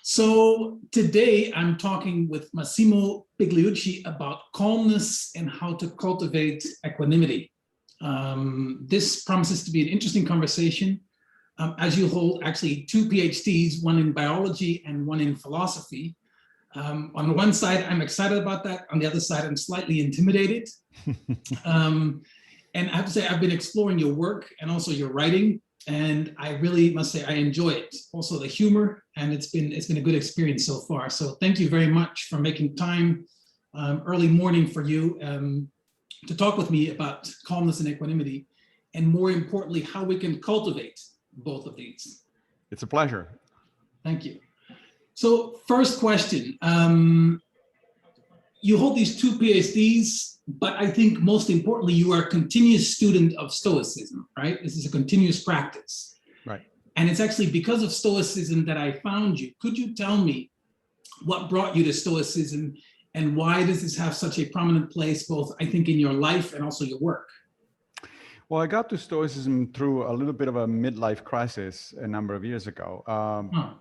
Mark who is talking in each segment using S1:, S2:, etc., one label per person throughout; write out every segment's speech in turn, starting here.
S1: So today I'm talking with Massimo Pigliucci about calmness and how to cultivate equanimity. This promises to be an interesting conversation as you hold actually two PhDs, one in biology and one in philosophy. On one side, I'm excited about that. On the other side, I'm slightly intimidated. And I have to say, I've been exploring your work and also your writing, and I really must say I enjoy it. Also the humor, and it's been a good experience so far. So thank you very much for making time early morning for you to talk with me about calmness and equanimity, and more importantly, how we can cultivate both of these.
S2: It's a pleasure.
S1: Thank you. So first question, you hold these two PhDs, but I think most importantly, you are a continuous student of Stoicism, right? This is a continuous practice.
S2: Right.
S1: And it's actually because of Stoicism that I found you. Could you tell me what brought you to Stoicism and why does this have such a prominent place, both I think in your life and also your work?
S2: Well, I got to Stoicism through a little bit of a midlife crisis a number of years ago.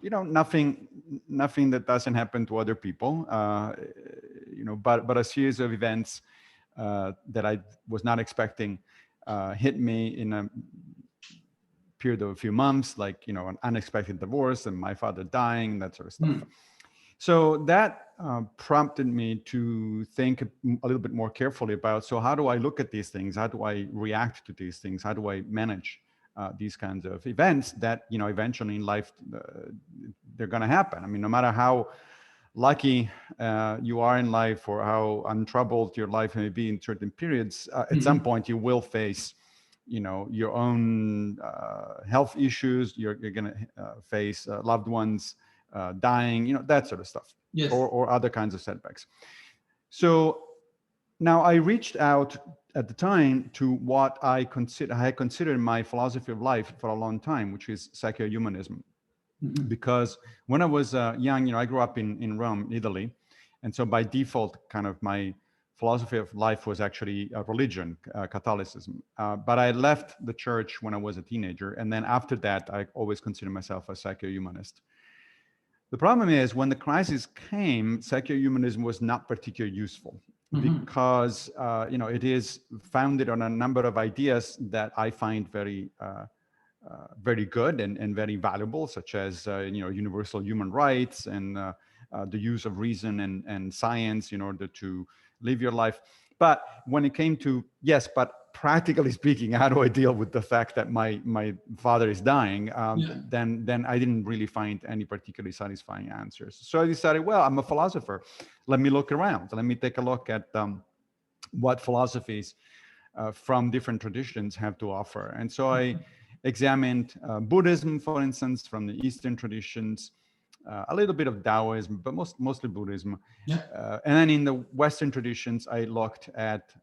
S2: You know, nothing that doesn't happen to other people, you know, but a series of events that I was not expecting hit me in a period of a few months, like, you know, an unexpected divorce and my father dying, that sort of stuff. So that prompted me to think a little bit more carefully about, so how do I look at these things? How do I react to these things? How do I manage these kinds of events that, you know, eventually in life, they're going to happen? I mean, no matter how lucky you are in life or how untroubled your life may be in certain periods, at some point you will face, you know, your own health issues. You're going to face loved ones dying, you know, that sort of stuff.
S1: Yes.
S2: Or other kinds of setbacks. So now I reached out at the time to what I considered my philosophy of life for a long time, which is Psycho-Humanism. Because when I was young, you know, I grew up in Rome, Italy. And so by default, kind of my philosophy of life was actually a religion, Catholicism. But I left the church when I was a teenager. And then after that, I always considered myself a psycho-humanist. The problem is when the crisis came, psycho-humanism was not particularly useful because, you know, it is founded on a number of ideas that I find very good and very valuable, such as, you know, universal human rights and the use of reason and science in order to live your life. But when it came to, yes, but practically speaking, how do I deal with the fact that my father is dying? Then I didn't really find any particularly satisfying answers. So I decided, well, I'm a philosopher. Let me look around. Let me take a look at what philosophies from different traditions have to offer. And so I examined Buddhism, for instance, from the Eastern traditions, a little bit of Taoism, but mostly Buddhism. And then in the Western traditions, I looked at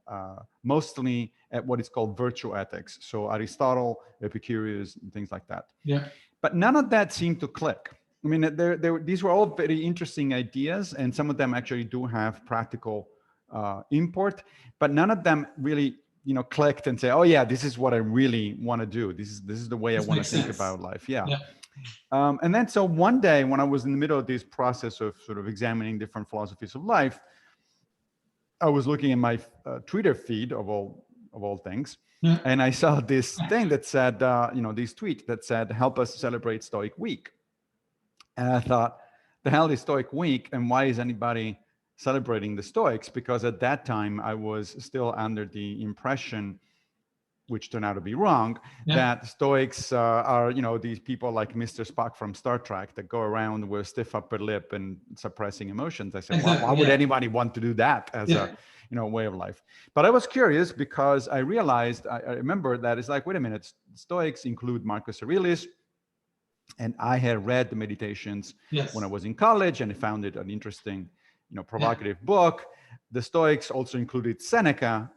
S2: mostly at what is called virtue ethics. So Aristotle, Epictetus, and things like that. But none of that seemed to click. I mean, these were all very interesting ideas, and some of them actually do have practical import, but none of them really, you know, clicked and say, oh yeah, this is what I really want to do. This is the way I want to think about life. And then so one day when I was in the middle of this process of sort of examining different philosophies of life, I was looking at my Twitter feed of all things, and I saw this thing that said, you know, this tweet that said, help us celebrate Stoic Week. And I thought, the hell is Stoic Week, and why is anybody celebrating the Stoics? Because at that time I was still under the impression, which turned out to be wrong, that Stoics are, you know, these people like Mr. Spock from Star Trek that go around with a stiff upper lip and suppressing emotions. I said, why would anybody want to do that as a, you know, way of life? But I was curious because I realized, I remember that it's like, wait a minute, Stoics include Marcus Aurelius. And I had read the Meditations when I was in college, and I found it an interesting, you know, provocative book. The Stoics also included Seneca,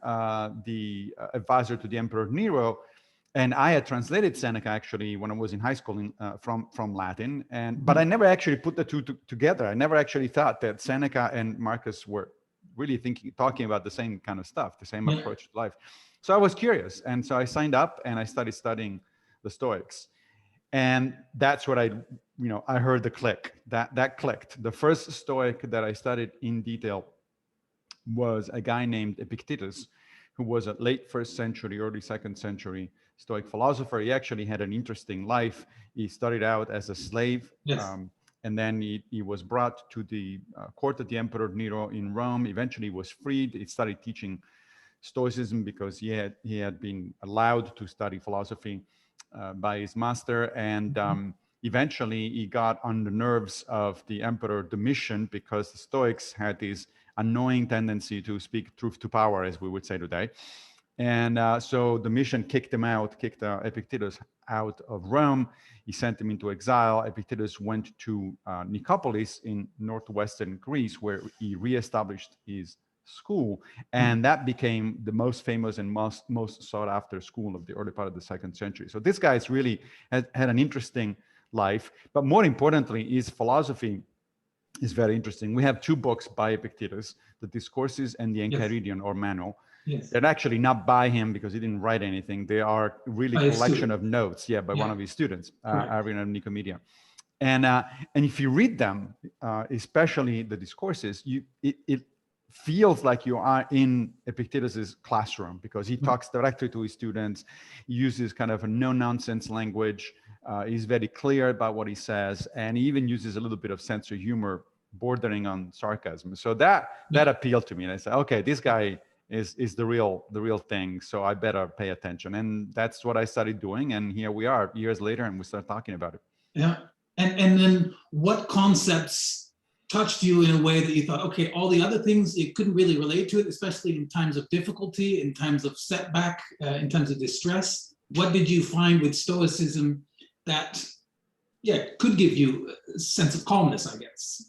S2: the advisor to the Emperor Nero. And I had translated Seneca actually when I was in high school from Latin. But I never actually put the two together. I never actually thought that Seneca and Marcus were really talking about the same kind of stuff, the same approach to life. So I was curious. And so I signed up and I started studying the Stoics. And that's what I heard the click. That clicked. The first Stoic that I studied in detail was a guy named Epictetus, who was a late 1st century, early 2nd century Stoic philosopher. He actually had an interesting life. He started out as a slave,
S1: Yes.
S2: and then he was brought to the court of the Emperor Nero in Rome. Eventually was freed. He started teaching Stoicism because he had been allowed to study philosophy by his master. And eventually he got on the nerves of the Emperor Domitian, because the Stoics had this annoying tendency to speak truth to power, as we would say today. And so Domitian kicked Epictetus out of Rome. He sent him into exile. Epictetus went to Nicopolis in northwestern Greece, where he reestablished his school. And that became the most famous and most sought after school of the early part of the 2nd century. So this guy's really had an interesting life. But more importantly, his philosophy is very interesting. We have 2 books by Epictetus, the Discourses and the Enchiridion, or manual.
S1: Yes.
S2: They're actually not by him because he didn't write anything. They are really a collection of notes, by one of his students, Arian of Nicomedia. And if you read them, especially the Discourses, it feels like you are in Epictetus's classroom, because he talks directly to his students. He uses kind of a no-nonsense language. He's very clear about what he says, and he even uses a little bit of sense of humor bordering on sarcasm. So that appealed to me, and I said, okay, this guy is the real thing, so I better pay attention. And that's what I started doing, and here we are years later, and we start talking about it.
S1: Yeah. And then what concepts touched you in a way that you thought, okay, all the other things you couldn't really relate to it, especially in times of difficulty, in times of setback, in times of distress? What did you find with Stoicism that could give you a sense of calmness, I guess?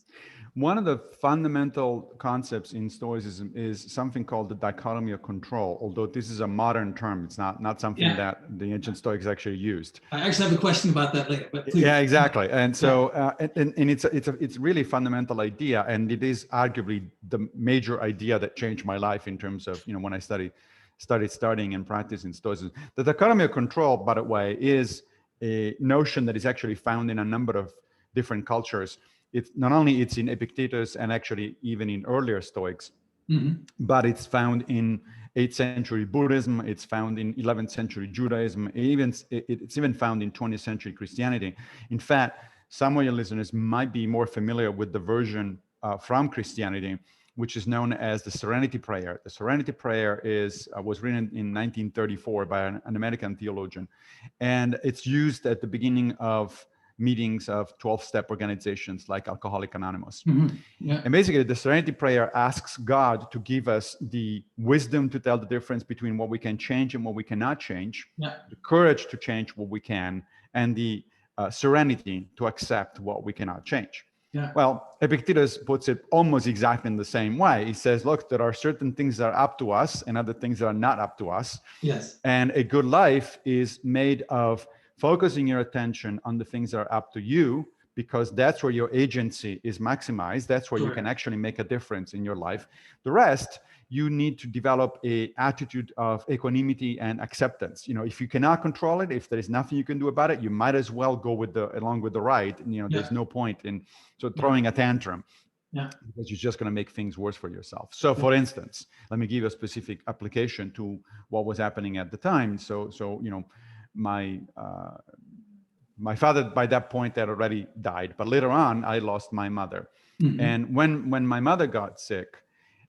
S2: One of the fundamental concepts in Stoicism is something called the Dichotomy of Control, although this is a modern term. It's not something that the ancient Stoics actually used.
S1: I actually have a question about that later, but please.
S2: Yeah, exactly. And so, and it's really fundamental idea, and it is arguably the major idea that changed my life in terms of, when I started studying and practicing Stoicism. The Dichotomy of Control, by the way, is a notion that is actually found in a number of different cultures. It's not only in Epictetus and actually even in earlier Stoics, but it's found in 8th century Buddhism. It's found in 11th century Judaism. It's even found in 20th century Christianity. In fact, some of your listeners might be more familiar with the version from Christianity, which is known as the Serenity Prayer. The Serenity Prayer was written in 1934 by an American theologian, and it's used at the beginning of meetings of 12-step organizations like Alcoholics Anonymous. And basically, the Serenity Prayer asks God to give us the wisdom to tell the difference between what we can change and what we cannot change, the courage to change what we can, and the serenity to accept what we cannot change. Well, Epictetus puts it almost exactly in the same way. He says, look, there are certain things that are up to us and other things that are not up to us. And a good life is made of focusing your attention on the things that are up to you, because that's where your agency is maximized. That's where you can actually make a difference in your life. The rest, you need to develop an attitude of equanimity and acceptance. If you cannot control it, if there is nothing you can do about it, you might as well go along with the ride. There's no point in throwing a tantrum. Because you're just going to make things worse for yourself. So, for instance, let me give you a specific application to what was happening at the time. My father by that point had already died, but later on I lost my mother. And when my mother got sick,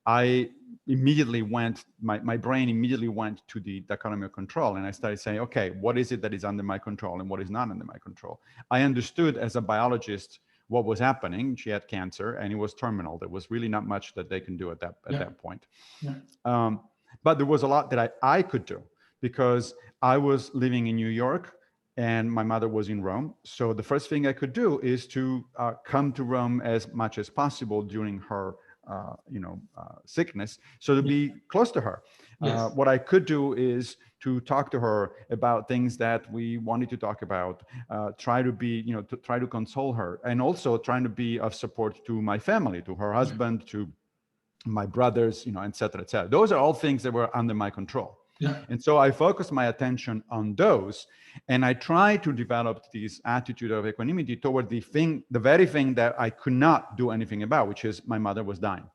S2: I immediately my brain immediately went to the Dichotomy of Control, and I started saying, okay, what is it that is under my control and what is not under my control? I understood as a biologist what was happening. She had cancer and it was terminal. There was really not much that they can do at that point. But there was a lot that I could do, because I was living in New York and my mother was in Rome. So the first thing I could do is to come to Rome as much as possible during her sickness, so to be close to her. What I could do is to talk to her about things that we wanted to talk about, try to console her, and also trying to be of support to my family, to her husband, to my brothers, et cetera, et cetera. Those are all things that were under my control.
S1: Yeah.
S2: And so I focused my attention on those, and I try to develop this attitude of equanimity toward the very thing that I could not do anything about, which is my mother was dying.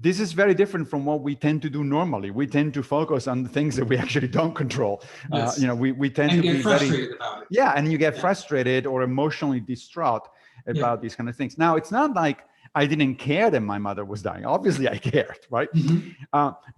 S2: This is very different from what we tend to do normally. We tend to focus on the things that we actually don't control.
S1: Yes.
S2: We tend
S1: and
S2: to
S1: get
S2: be
S1: frustrated about it.
S2: Yeah, and you get frustrated or emotionally distraught about these kind of things. Now, it's not like I didn't care that my mother was dying. Obviously, I cared, right?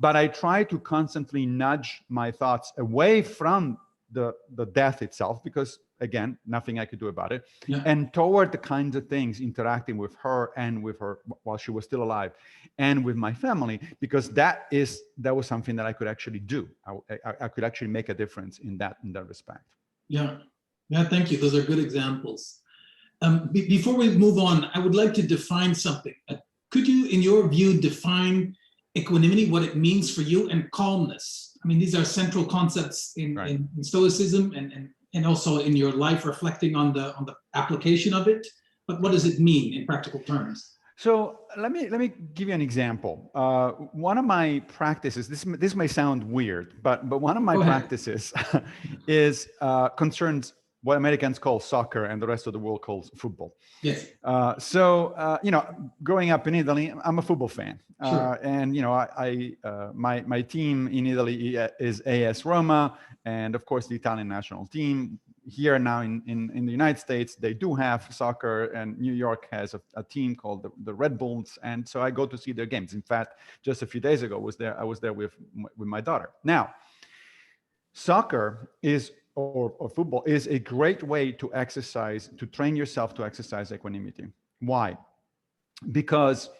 S2: But I try to constantly nudge my thoughts away from the death itself, because again, nothing I could do about it, and toward the kinds of things interacting with her and with her while she was still alive, and with my family, because that was something that I could actually do. I could actually make a difference in that respect.
S1: Yeah, thank you. Those are good examples. Before we move on, I would like to define something. Could you, in your view, define equanimity, what it means for you, and calmness? I mean, these are central concepts in Stoicism and also in your life, reflecting on the application of it. But what does it mean in practical terms?
S2: So let me give you an example. One of my practices, this may sound weird, but one of my practices is concerns what Americans call soccer and the rest of the world calls football.
S1: Yes.
S2: Growing up in Italy, I'm a football fan.
S1: Sure.
S2: And my team in Italy is AS Roma, and of course the Italian national team. Here now in the United States, they do have soccer, and New York has a team called the Red Bulls, and so I go to see their games. In fact, just a few days ago, I was there with my daughter. Now, soccer or football is a great way to train yourself to exercise equanimity. Why? Because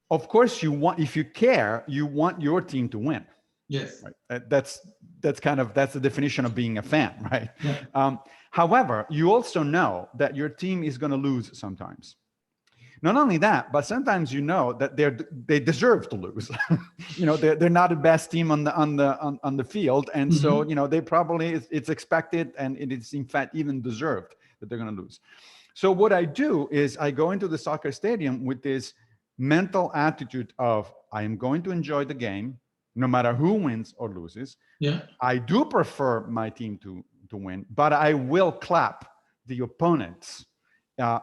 S2: of course if you care, you want your team to win.
S1: Yes.
S2: Right? That's the definition of being a fan, right?
S1: Yeah.
S2: However, you also know that your team is going to lose sometimes. Not only that, but sometimes that they deserve to lose. They're not the best team on the field, and so they probably it's expected, and it is in fact even deserved that they're going to lose. So what I do is I go into the soccer stadium with this mental attitude of I am going to enjoy the game, no matter who wins or loses.
S1: Yeah.
S2: I do prefer my team to win, but I will clap the opponents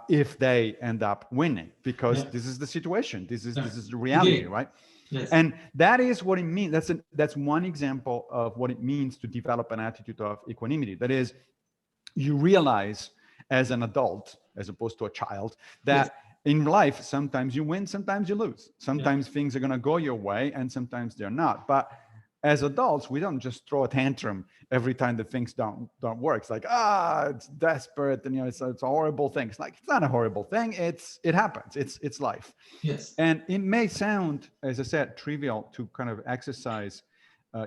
S2: if they end up winning, because this is the situation. This is the reality, right?
S1: Yes.
S2: And that is what it means. That's one example of what it means to develop an attitude of equanimity. That is, you realize as an adult, as opposed to a child, that in life, sometimes you win, sometimes you lose. Sometimes things are going to go your way, and sometimes they're not. But as adults, we don't just throw a tantrum every time that things don't work. It's like, it's desperate, and it's a horrible thing. It's like, it's not a horrible thing. It happens. It's life.
S1: Yes.
S2: And it may sound, as I said, trivial to kind of exercise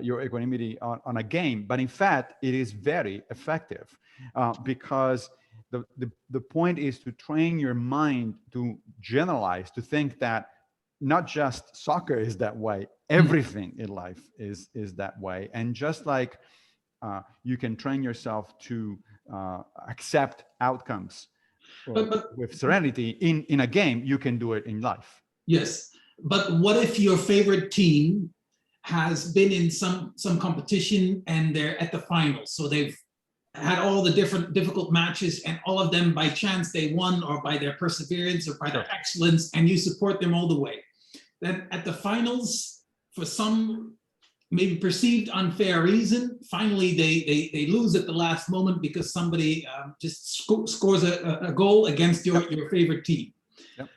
S2: your equanimity on a game, but in fact, it is very effective because the point is to train your mind to generalize, to think that not just soccer is that way, everything in life is that way. And just like you can train yourself to accept outcomes with serenity in a game, you can do it in life.
S1: Yes, but what if your favorite team has been in some competition and they're at the finals? So they've had all the different difficult matches, and all of them by chance they won, or by their perseverance or by their excellence, and you support them all the way. Then at the finals, for some maybe perceived unfair reason, finally they lose at the last moment because somebody just scores a goal against your favorite team.
S2: Yep.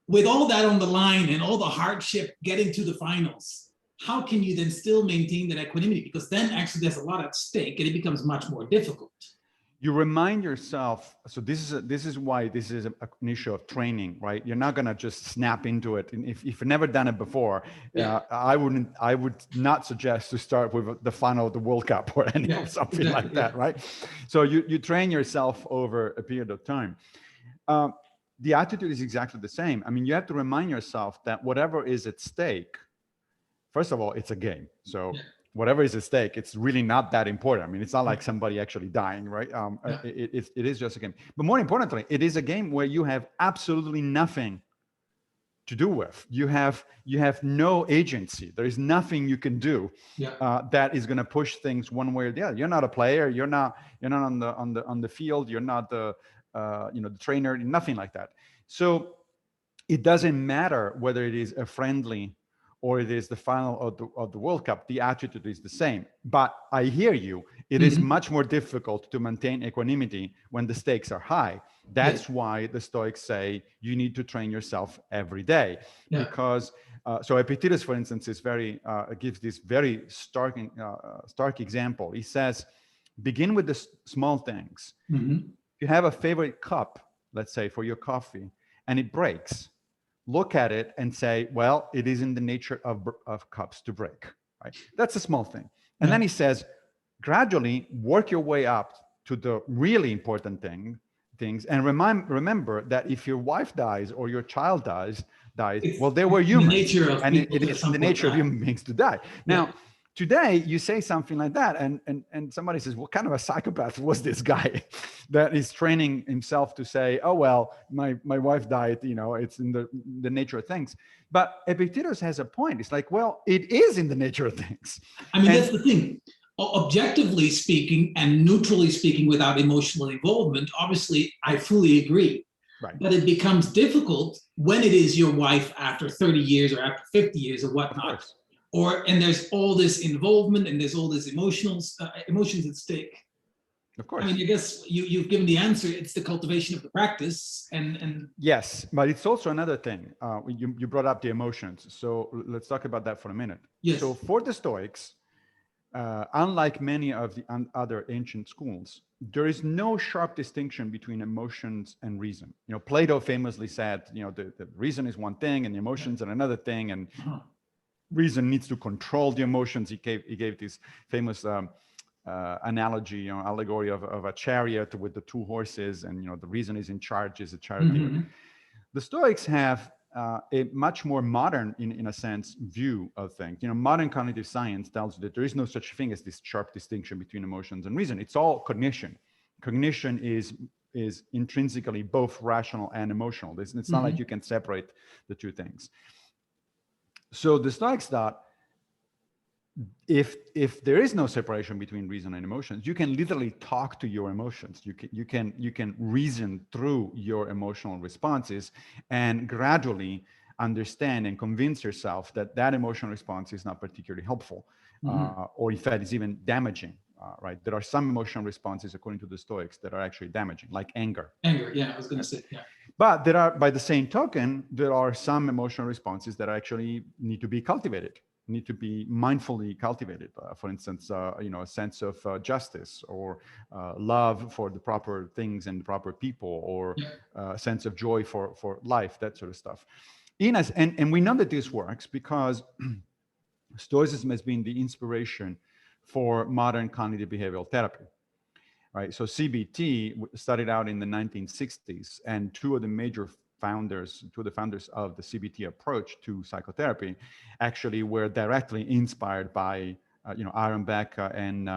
S1: With all that on the line and all the hardship getting to the finals, how can you then still maintain that equanimity? Because then actually there's a lot at stake, and it becomes much more difficult.
S2: You remind yourself, so this is why this is an issue of training, right? You're not gonna just snap into it. And if you've never done it before, I would not suggest to start with the final of the World Cup or something like that, right? So you train yourself over a period of time. The attitude is exactly the same. I mean, you have to remind yourself that whatever is at stake, first of all, it's a game. So whatever is at stake, it's really not that important. I mean, it's not like somebody actually dying, right? It is just a game. But more importantly, it is a game where you have absolutely nothing to do with. You have no agency. There is nothing you can do that is going to push things one way or the other. You're not a player. You're not on the field. You're not the the trainer. Nothing like that. So it doesn't matter whether it is a friendly or it is the final of the World Cup. The attitude is the same. But I hear you. It is much more difficult to maintain equanimity when the stakes are high. That's why the Stoics say you need to train yourself every day. Because so Epictetus, for instance, is gives this very stark example. He says, begin with the small things. If you have a favorite cup, let's say for your coffee, and it breaks, look at it and say, well, it is in the nature of cups to break, right? That's a small thing. And then he says, gradually work your way up to the really important things. And remember that if your wife dies or your child dies, well, they were human. And it is in the nature of human beings to die. Now, today you say something like that and somebody says, what kind of a psychopath was this guy that is training himself to say, oh, well, my wife died, it's in the nature of things. But Epictetus has a point. It's like, well, it is in the nature of things.
S1: I mean, that's the thing. Objectively speaking and neutrally speaking without emotional involvement, obviously, I fully agree.
S2: Right.
S1: But it becomes difficult when it is your wife after 30 years or after 50 years or whatnot. And there's all this involvement and there's all this emotions at stake.
S2: Of course.
S1: I mean, I guess you've given the answer. It's the cultivation of the practice. And
S2: yes, but it's also another thing. You brought up the emotions. So let's talk about that for a minute.
S1: Yes.
S2: So for the Stoics, unlike many of the other ancient schools, there is no sharp distinction between emotions and reason. Plato famously said, the reason is one thing and the emotions are another thing, and reason needs to control the emotions. He gave this famous analogy, allegory of a chariot with the two horses, and the reason is in charge, is a chariot. The Stoics have a much more modern, in a sense, view of things. Modern cognitive science tells you that there is no such thing as this sharp distinction between emotions and reason. It's all cognition. Cognition is intrinsically both rational and emotional. It's not like you can separate the two things. So the Stoics thought, if there is no separation between reason and emotions, you can literally talk to your emotions. You can reason through your emotional responses and gradually understand and convince yourself that emotional response is not particularly helpful, or in fact is even damaging. Right? There are some emotional responses, according to the Stoics, that are actually damaging, like anger.
S1: Anger, yeah, I was going to say, yeah.
S2: But by the same token, there are some emotional responses that actually need to be cultivated, need to be mindfully cultivated. For instance, a sense of justice, or love for the proper things and the proper people, or a sense of joy for life, that sort of stuff. And we know that this works because Stoicism has been the inspiration for modern cognitive behavioral therapy, right? So CBT started out in the 1960s, and two of the founders of the CBT approach to psychotherapy actually were directly inspired by Aaron Beck and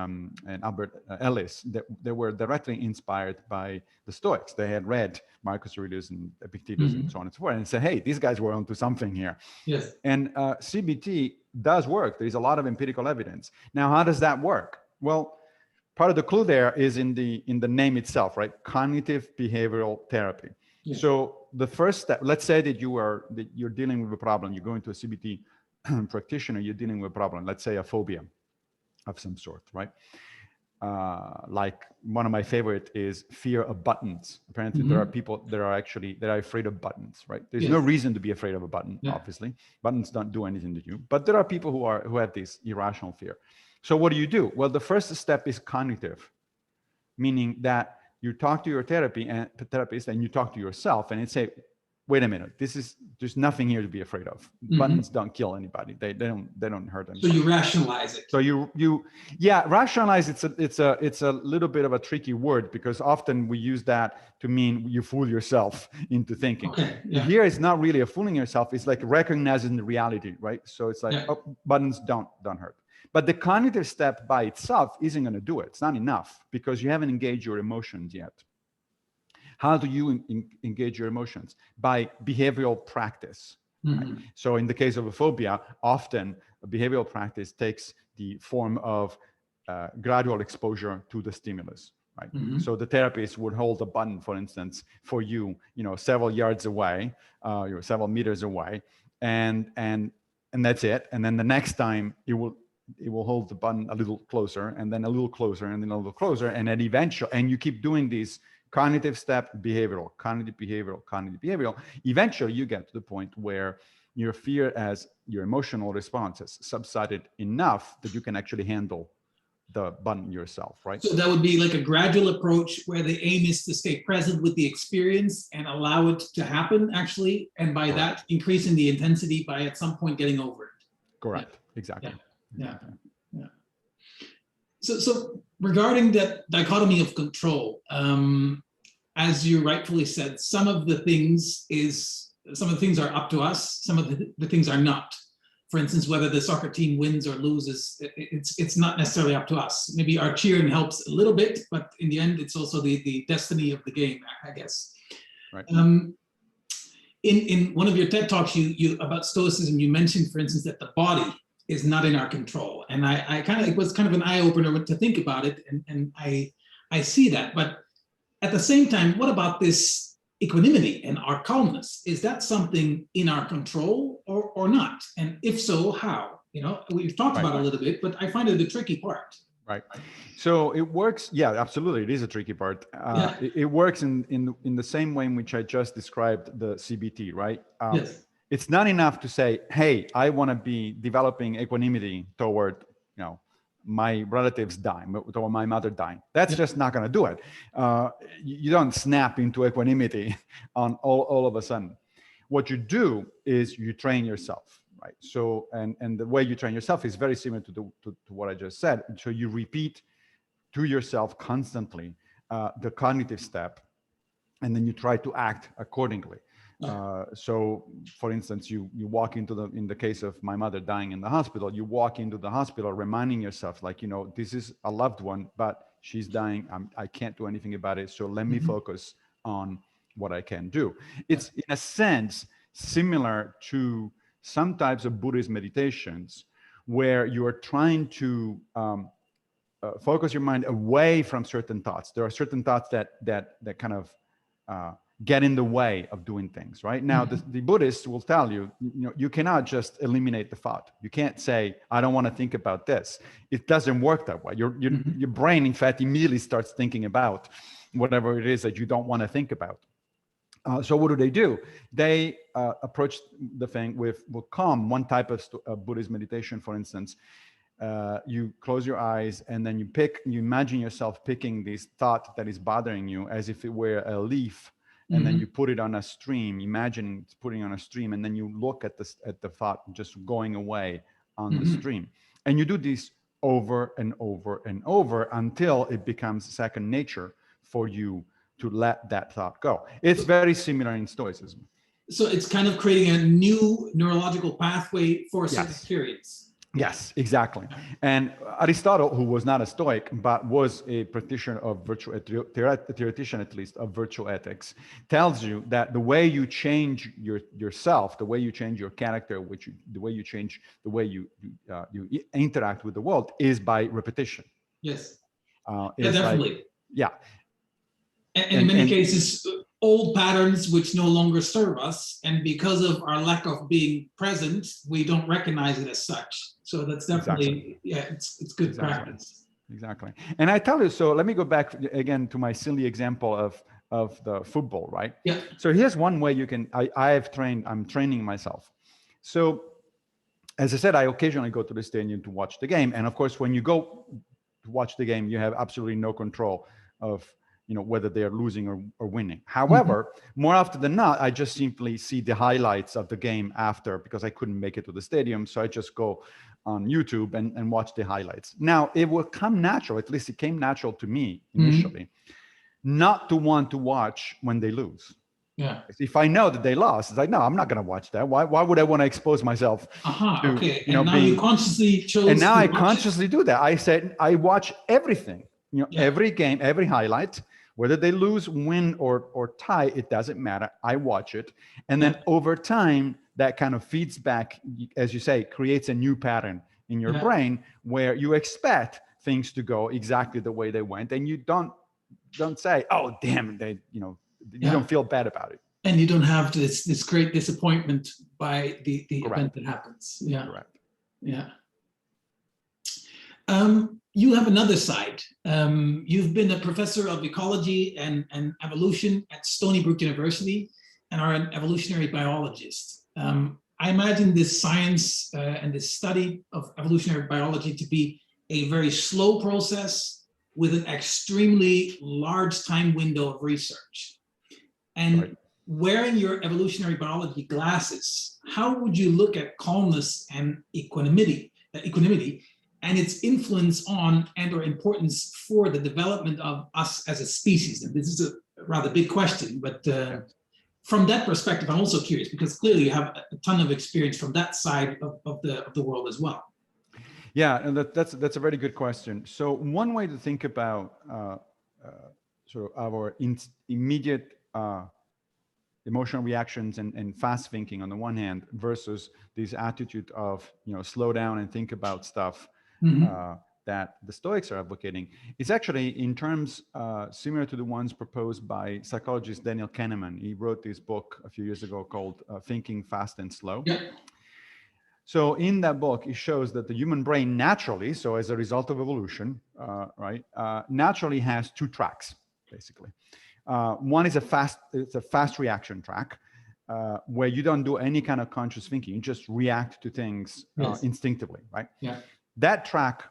S2: Albert Ellis. They were directly inspired by the Stoics. They had read Marcus Aurelius and Epictetus and so on and so forth, and said, hey, these guys were onto something here.
S1: Yes.
S2: And CBT does work. There's a lot of empirical evidence. Now, how does that work? Well, part of the clue there is in the name itself, right? Cognitive behavioral therapy. Yeah. So the first step, let's say that you're dealing with a problem. You're going to a CBT practitioner, you're dealing with a problem, let's say a phobia of some sort, right? Like one of my favorite is fear of buttons. Apparently there are people that are afraid of buttons, right? There's no reason to be afraid of a button, obviously. Buttons don't do anything to you, but there are people who have this irrational fear. So what do you do? Well, the first step is cognitive, meaning that you talk to your therapist and you talk to yourself and say, wait a minute, there's nothing here to be afraid of. Buttons don't kill anybody. They don't hurt anybody.
S1: So you rationalize it.
S2: So rationalize. It's a little bit of a tricky word because often we use that to mean you fool yourself into thinking.
S1: Okay, yeah.
S2: Here it's not really a fooling yourself. It's like recognizing the reality, right? So it's like, oh, buttons don't hurt. But the cognitive step by itself isn't going to do it. It's not enough because you haven't engaged your emotions yet. How do you engage your emotions? By behavioral practice. Right? So in the case of a phobia, often a behavioral practice takes the form of gradual exposure to the stimulus. Right. So the therapist would hold a button, for instance, for you, several yards away, several meters away, and that's it. And then the next time it will hold the button a little closer, and then a little closer, and then a little closer, and then eventually, and you keep doing these cognitive step, behavioral, cognitive, behavioral, cognitive, behavioral. Eventually, you get to the point where your fear, as your emotional responses, subsided enough that you can actually handle the button yourself, right?
S1: So that would be like a gradual approach where the aim is to stay present with the experience and allow it to happen, actually, and by that increasing the intensity by at some point getting over it.
S2: Correct.
S1: Yeah.
S2: Exactly.
S1: Yeah. So regarding that dichotomy of control, as you rightfully said, some of the things are up to us, some of the things are not. For instance, whether the soccer team wins or loses, it's not necessarily up to us. Maybe our cheering helps a little bit, but in the end, it's also the destiny of the game, I guess.
S2: Right.
S1: In one of your TED Talks, you about Stoicism, you mentioned, for instance, that the body is not in our control. And it was kind of an eye-opener to think about it, and I see that. But at the same time, what about this equanimity and our calmness? Is that something in our control or not? And if so, how? We've talked about it a little bit, but I find it a tricky part.
S2: Right. So it works. Yeah, absolutely. It is a tricky part. It works in the same way in which I just described the CBT, right?
S1: Yes.
S2: It's not enough to say, hey, I want to be developing equanimity toward, my relatives dying, or my mother dying. That's just not going to do it. You don't snap into equanimity on all of a sudden. What you do is you train yourself, right? So, and the way you train yourself is very similar to what I just said. So you repeat to yourself constantly the cognitive step, and then you try to act accordingly. So for instance, you walk in the case of my mother dying in the hospital, you walk into the hospital reminding yourself, like, this is a loved one, but she's dying. I can't do anything about it. So let me focus on what I can do. It's in a sense similar to some types of Buddhist meditations where you are trying to focus your mind away from certain thoughts. There are certain thoughts that kind of get in the way of doing things. Right now, the Buddhists will tell you, you cannot just eliminate the thought. You can't say, I don't want to think about this. It doesn't work that way. Your brain, in fact, immediately starts thinking about whatever it is that you don't want to think about. So what do? They approach the thing with calm. One type of Buddhist meditation, for instance, you close your eyes and then you imagine yourself picking this thought that is bothering you as if it were a leaf, and then you put it on a stream, imagine putting on a stream, and then you look at the thought just going away on the stream. And you do this over and over and over until it becomes second nature for you to let that thought go. It's very similar in Stoicism.
S1: So it's kind of creating a new neurological pathway for a certain periods.
S2: Yes, exactly. And Aristotle, who was not a Stoic, but was a practitioner of virtue, a theoretician at least, of virtue ethics, tells you that the way you change yourself, the way you change your character, the way you change the way you interact with the world is by repetition.
S1: Yes, definitely.
S2: Yeah.
S1: And in many cases, old patterns which no longer serve us, and because of our lack of being present, we don't recognize it as such. So that's definitely, it's good practice.
S2: Exactly. And I tell you, so let me go back again to my silly example of the football, right?
S1: Yeah.
S2: So here's one way you can, I'm training myself. So as I said, I occasionally go to the stadium to watch the game. And of course, when you go to watch the game, you have absolutely no control of whether they are losing or winning. However, more often than not, I just simply see the highlights of the game after, because I couldn't make it to the stadium. So I just go on YouTube and watch the highlights. Now, it will come natural, at least it came natural to me initially, not to want to watch when they lose.
S1: Yeah.
S2: If I know that they lost, it's like, no, I'm not going to watch that. Why would I want to expose myself to,
S1: okay. And now you consciously chose.
S2: And now I consciously do that. I said, I watch everything, every game, every highlight. Whether they lose, win, or tie, it doesn't matter. I watch it. And then over time, that kind of feeds back, as you say, creates a new pattern in your brain where you expect things to go exactly the way they went, and you don't say, "Oh, damn," you don't feel bad about it,
S1: and you don't have this great disappointment by the
S2: Correct.
S1: event that happens. Yeah,
S2: Correct.
S1: yeah. You have another side. You've been a professor of ecology and evolution at Stony Brook University and are an evolutionary biologist. I imagine this science and this study of evolutionary biology to be a very slow process with an extremely large time window of research. And wearing your evolutionary biology glasses, how would you look at calmness and equanimity and its influence on and/or importance for the development of us as a species? And this is a rather big question, but from that perspective, I'm also curious, because clearly you have a ton of experience from that side of the world as well.
S2: Yeah, and that's a very good question. So one way to think about sort of our immediate emotional reactions and fast thinking on the one hand versus this attitude of, slow down and think about stuff that the Stoics are advocating, is actually in terms similar to the ones proposed by psychologist Daniel Kahneman. He wrote this book a few years ago called Thinking Fast and Slow.
S1: Yeah.
S2: So in that book, it shows that the human brain naturally, so as a result of evolution, naturally has two tracks, basically. One is a fast reaction track, where you don't do any kind of conscious thinking. You just react to things instinctively, right?
S1: Yeah.
S2: That track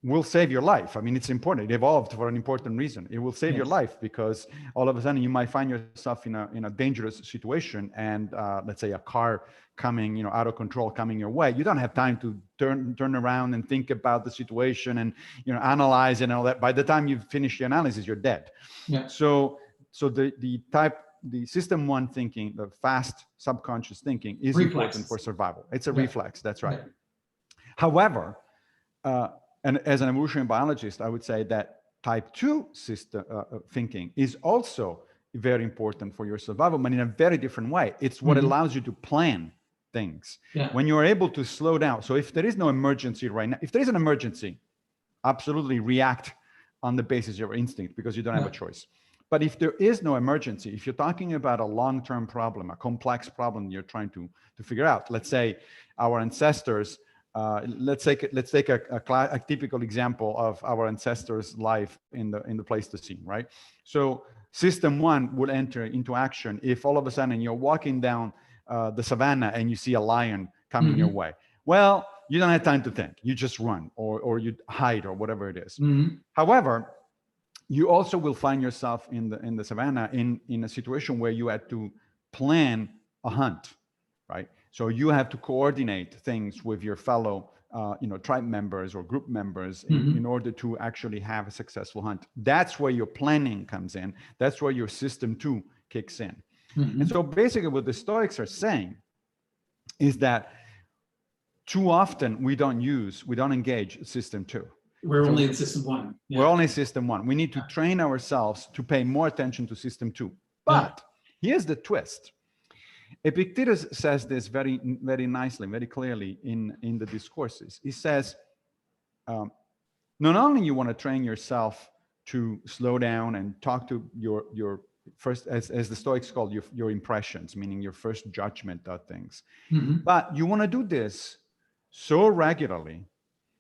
S2: will save your life. I mean, it's important. It evolved for an important reason. It will save your life because all of a sudden you might find yourself in a dangerous situation, and let's say a car coming, out of control, coming your way. You don't have time to turn around and think about the situation and analyze and all that. By the time you finish the analysis, you're dead.
S1: Yeah.
S2: So the system one thinking, the fast subconscious thinking, is important for survival. It's a reflex. That's right. Yeah. However, and as an evolutionary biologist, I would say that type 2 system thinking is also very important for your survival, but in a very different way. It's what allows you to plan things. Yeah. When you're able to slow down. So if there is no emergency right now, if there is an emergency, absolutely react on the basis of your instinct because you don't have a choice. But if there is no emergency, if you're talking about a long-term problem, a complex problem you're trying to figure out, let's say our ancestors, let's take a typical example of our ancestors' life in the Pleistocene, right? So system one would enter into action if all of a sudden you're walking down the savannah and you see a lion coming your way. Well, you don't have time to think. You just run or you hide or whatever it is. However, you also will find yourself in the savannah in a situation where you had to plan a hunt, right? So you have to coordinate things with your fellow, tribe members or group members in order to actually have a successful hunt. That's where your planning comes in. That's where your system 2 kicks in. And so basically what the Stoics are saying is that too often we don't engage system 2.
S1: We're only in system 1.
S2: Yeah. We're only in system 1. We need to train ourselves to pay more attention to system 2. But here's the twist. Epictetus says this very, very nicely, very clearly in the Discourses. He says, not only you want to train yourself to slow down and talk to your first, as the Stoics call your impressions, meaning your first judgment of things, but you want to do this so regularly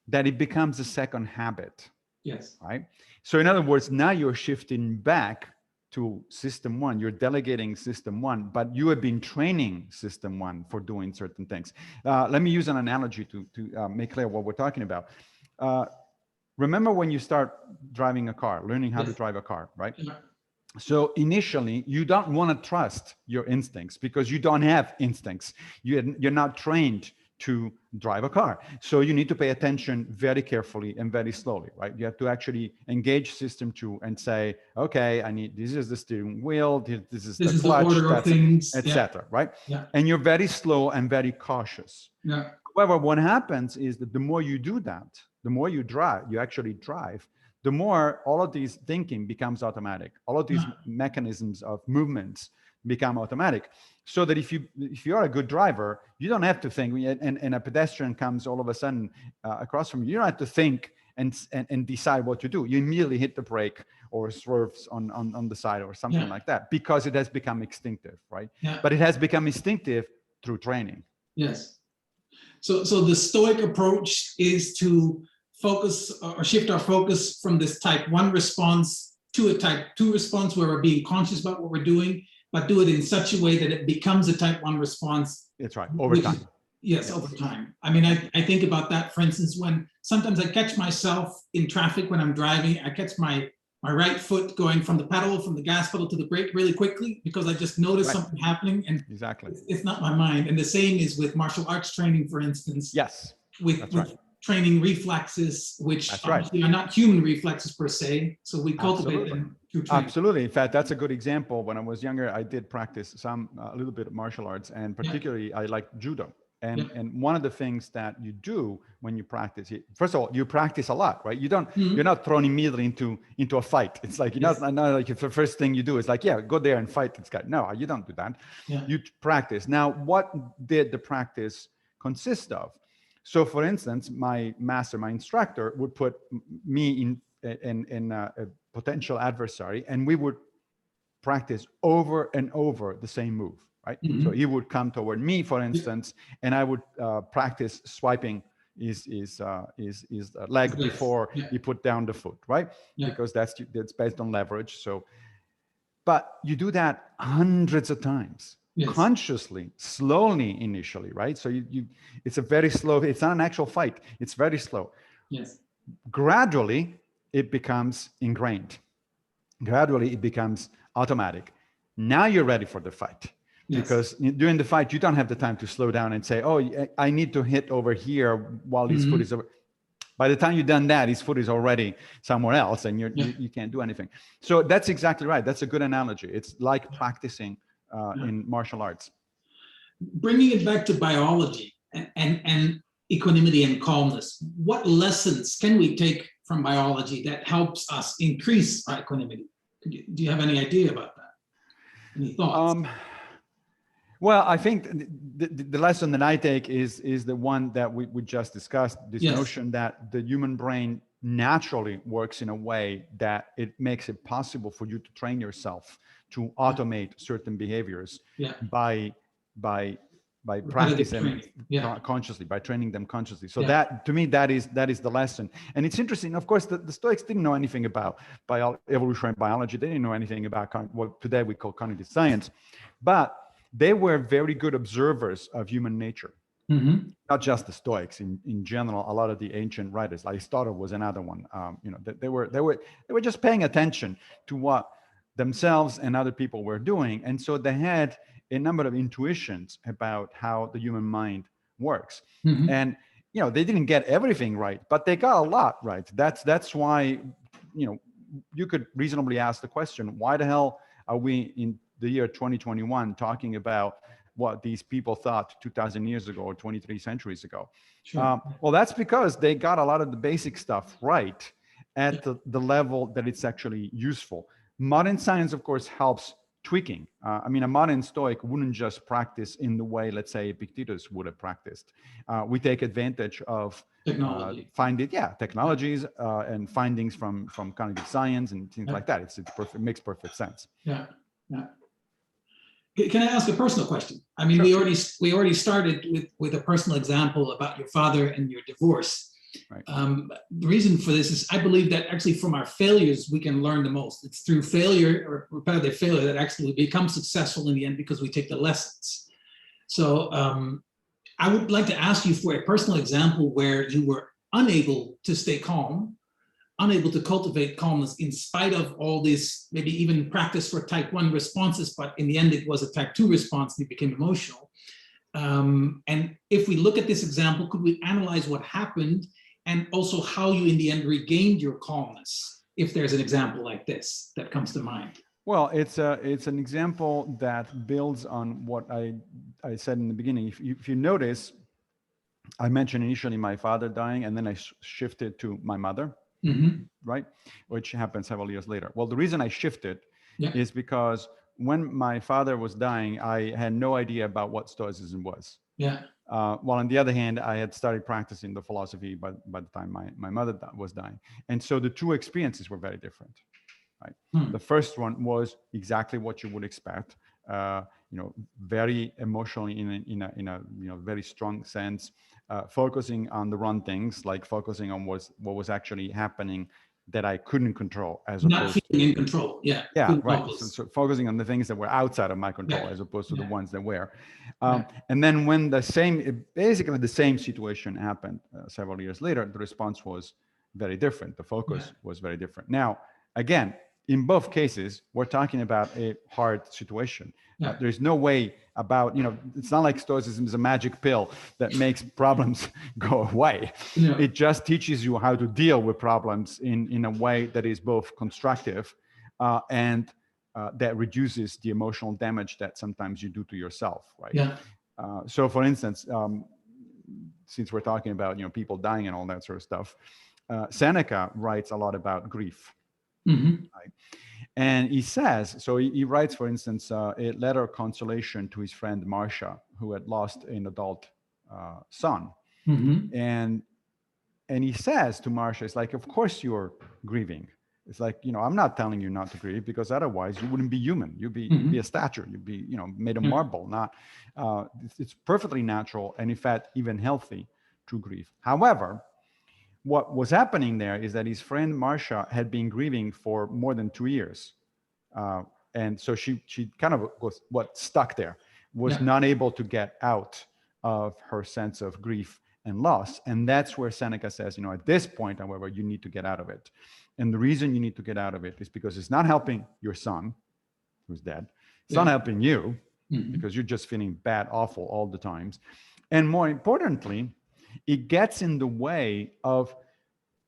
S2: that it becomes a second habit.
S1: Yes.
S2: Right? So in other words, now you're shifting back to system 1. You're delegating system 1, but you have been training system 1 for doing certain things. Let me use an analogy to make clear what we're talking about. Remember when you start driving a car, learning how to drive a car, right? Yeah. So initially, you don't want to trust your instincts because you don't have instincts. You're not trained to drive a car. So you need to pay attention very carefully and very slowly, right? You have to actually engage system 2 and say, okay, this is the steering wheel, this is the clutch,
S1: the order of things,
S2: etc. Right?
S1: Yeah.
S2: And you're very slow and very cautious.
S1: Yeah.
S2: However, what happens is that the more you do that, the more you actually drive, the more all of these thinking becomes automatic. All of these mechanisms of movements become automatic. So that if you are a good driver, you don't have to think, and a pedestrian comes all of a sudden across from you, you don't have to think and decide what to do. You immediately hit the brake or swerves on the side or something like that, because it has become instinctive, right?
S1: Yeah.
S2: But it has become instinctive through training.
S1: Yes. So the Stoic approach is to focus or shift our focus from this type 1 response to a type 2 response, where we're being conscious about what we're doing, but do it in such a way that it becomes a type 1 response.
S2: That's right, over time.
S1: Yes, over time. I mean, I think about that, for instance, when sometimes I catch myself in traffic when I'm driving, I catch my right foot going from the gas pedal to the brake really quickly, because I just noticed something happening, and
S2: exactly,
S1: it's not my mind. And the same is with martial arts training, for instance.
S2: Yes,
S1: with training reflexes, which obviously are not human reflexes per se. So we cultivate them through training.
S2: Absolutely. In fact, that's a good example. When I was younger, I did practice a little bit of martial arts, and particularly I liked judo. And one of the things that you do when you practice, first of all, you practice a lot, right? You're not thrown immediately into a fight. It's like, not like if the first thing you do is like, go there and fight this guy. No, you don't do that. You practice. Now, what did the practice consist of? So for instance, my master, my instructor would put me in a potential adversary, and we would practice over and over the same move. Right? So he would come toward me, for instance, and I would practice swiping his leg before he put down the foot, right? Because that's based on leverage. So, but you do that hundreds of times, consciously, slowly initially, right? So it's a very slow. It's not an actual fight. It's very slow.
S1: Yes.
S2: Gradually, it becomes ingrained. Gradually, it becomes automatic. Now you're ready for the fight. Because during the fight, you don't have the time to slow down and say, oh, I need to hit over here while his foot is over. By the time you've done that, his foot is already somewhere else, and you can't do anything. So that's exactly right. That's a good analogy. It's like practicing in martial arts.
S1: Bringing it back to biology and equanimity and calmness, what lessons can we take from biology that helps us increase our equanimity? Do you have any idea about that? Any thoughts?
S2: Well, I think the lesson that I take is the one that we just discussed, this notion that the human brain naturally works in a way that it makes it possible for you to train yourself to automate certain behaviors by practicing consciously, by training them consciously. So that, to me, that is the lesson. And it's interesting, of course, the Stoics didn't know anything about evolutionary biology. They didn't know anything about what today we call cognitive science, but they were very good observers of human nature. Not just the Stoics, in general. A lot of the ancient writers, like Aristotle was another one. They were just paying attention to what themselves and other people were doing, and so they had a number of intuitions about how the human mind works. And they didn't get everything right, but they got a lot right. That's why you could reasonably ask the question: why the hell are we in the year 2021 talking about what these people thought 2,000 years ago or 23 centuries ago? Well, that's because they got a lot of the basic stuff right at the level that it's actually useful. Modern science, of course, helps tweaking. A modern Stoic wouldn't just practice in the way, let's say, Epictetus would have practiced. We take advantage of technologies and findings from cognitive science and things like that. It makes perfect sense.
S1: Can I ask a personal question? I mean, we already started with a personal example about your father and your divorce.
S2: Right.
S1: The reason for this is I believe that actually from our failures, we can learn the most. It's through failure or repetitive failure that actually we become successful in the end, because we take the lessons. So I would like to ask you for a personal example where you were unable to stay calm, unable to cultivate calmness in spite of all this, maybe even practice for type 1 responses, but in the end it was a type 2 response and it became emotional. And if we look at this example, could we analyze what happened and also how you in the end regained your calmness, if there's an example like this that comes to mind?
S2: Well, it's an example that builds on what I said in the beginning. If you notice, I mentioned initially my father dying, and then I shifted to my mother. Right? Which happened several years later. Well, the reason I shifted is because when my father was dying, I had no idea about what Stoicism was.
S1: Yeah.
S2: While on the other hand, I had started practicing the philosophy by the time my mother was dying. And so the two experiences were very different. Right. The first one was exactly what you would expect. Very emotionally in a very strong sense, focusing on the wrong things, like focusing on what was actually happening that I couldn't control, as
S1: Not
S2: opposed
S1: feeling in control. Yeah.
S2: yeah, right. So focusing on the things that were outside of my control,
S1: Yeah.
S2: as opposed to the ones that were.
S1: Yeah.
S2: And then when basically the same situation happened several years later, the response was very different. The focus was very different. Now, again, in both cases, we're talking about a hard situation. There's no way about, it's not like Stoicism is a magic pill that makes problems go away.
S1: Yeah.
S2: It just teaches you how to deal with problems in a way that is both constructive and that reduces the emotional damage that sometimes you do to yourself, right?
S1: Yeah.
S2: So for instance, since we're talking about, people dying and all that sort of stuff, Seneca writes a lot about grief.
S1: Mm-hmm.
S2: Right? And he says, so he writes, for instance, a letter of consolation to his friend Marcia, who had lost an adult son.
S1: Mm-hmm.
S2: And he says to Marcia, it's like, of course you're grieving. It's like, I'm not telling you not to grieve, because otherwise you wouldn't be human. You'd be a statue. You'd be, made of marble. Not, it's perfectly natural and in fact even healthy to grieve. However, what was happening there is that his friend Marcia had been grieving for more than 2 years. And so she kind of was stuck there, was not able to get out of her sense of grief and loss. And that's where Seneca says, at this point, however, you need to get out of it. And the reason you need to get out of it is because it's not helping your son, who's dead. It's not helping you, because you're just feeling bad, awful all the times. And more importantly, it gets in the way of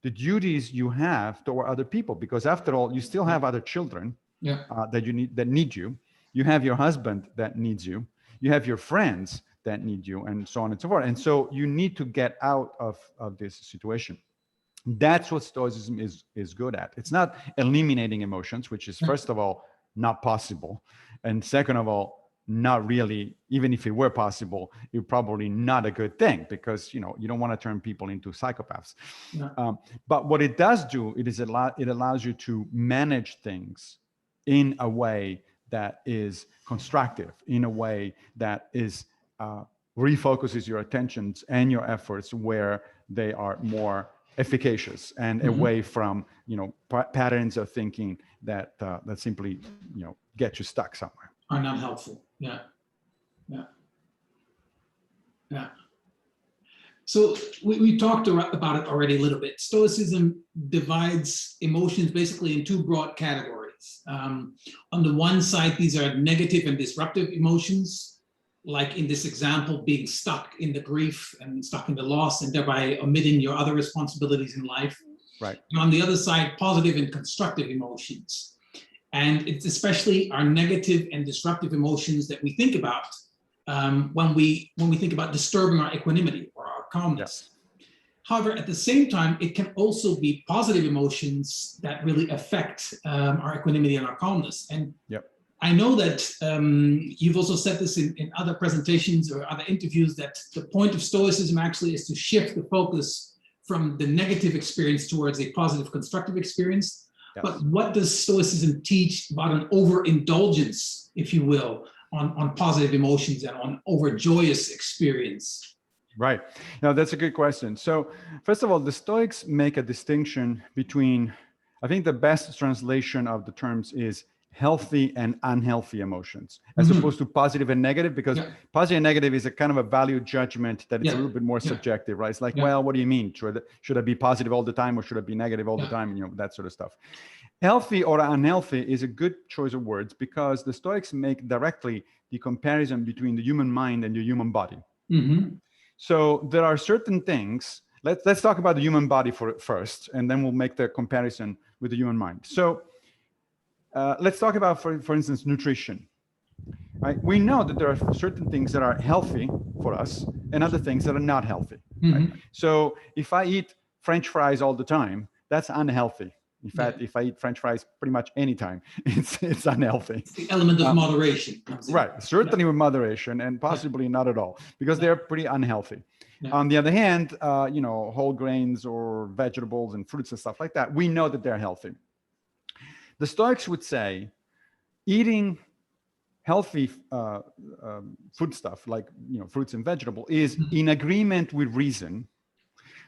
S2: the duties you have toward other people, because after all, you still have other children that need you. You have your husband that needs you. You have your friends that need you, and so on and so forth. And so you need to get out of this situation. That's what Stoicism is good at. It's not eliminating emotions, which is, first of all, not possible. And second of all, not really, even if it were possible, it's probably not a good thing, because, you don't want to turn people into psychopaths. But what it does do, it allows you to manage things in a way that is constructive, in a way that is refocuses your attentions and your efforts where they are more efficacious and away from, patterns of thinking that simply, get you stuck somewhere.
S1: Are not helpful. Yeah. So we talked about it already a little bit. Stoicism divides emotions basically in two broad categories. On the one side, these are negative and disruptive emotions, like in this example, being stuck in the grief and stuck in the loss and thereby omitting your other responsibilities in life.
S2: Right.
S1: And on the other side, positive and constructive emotions. And it's especially our negative and disruptive emotions that we think about when we think about disturbing our equanimity or our calmness. Yes. However, at the same time, it can also be positive emotions that really affect our equanimity and our calmness. And I know that you've also said this in other presentations or other interviews, that the point of Stoicism actually is to shift the focus from the negative experience towards a positive, constructive experience. Yes. But what does Stoicism teach about an overindulgence, if you will, on positive emotions and on overjoyous experience?
S2: Right. Now, that's a good question. So first of all, the Stoics make a distinction between, I think the best translation of the terms is healthy and unhealthy emotions, as opposed to positive and negative, because positive and negative is a kind of a value judgment that is a little bit more subjective, right? It's like, well, what do you mean? Should I be positive all the time, or should I be negative all the time? That sort of stuff. Healthy or unhealthy is a good choice of words, because the Stoics make directly the comparison between the human mind and the human body. So there are certain things. Let's talk about the human body first, and then we'll make the comparison with the human mind. So let's talk about, for instance, nutrition. Right? We know that there are certain things that are healthy for us and other things that are not healthy. Right? So if I eat French fries all the time, that's unhealthy. In fact, if I eat French fries pretty much anytime, it's unhealthy.
S1: It's the element of moderation comes in.
S2: Right, certainly with moderation, and possibly not at all, because they're pretty unhealthy. On the other hand, whole grains or vegetables and fruits and stuff like that, we know that they're healthy. The Stoics would say eating healthy food stuff like fruits and vegetables is in agreement with reason,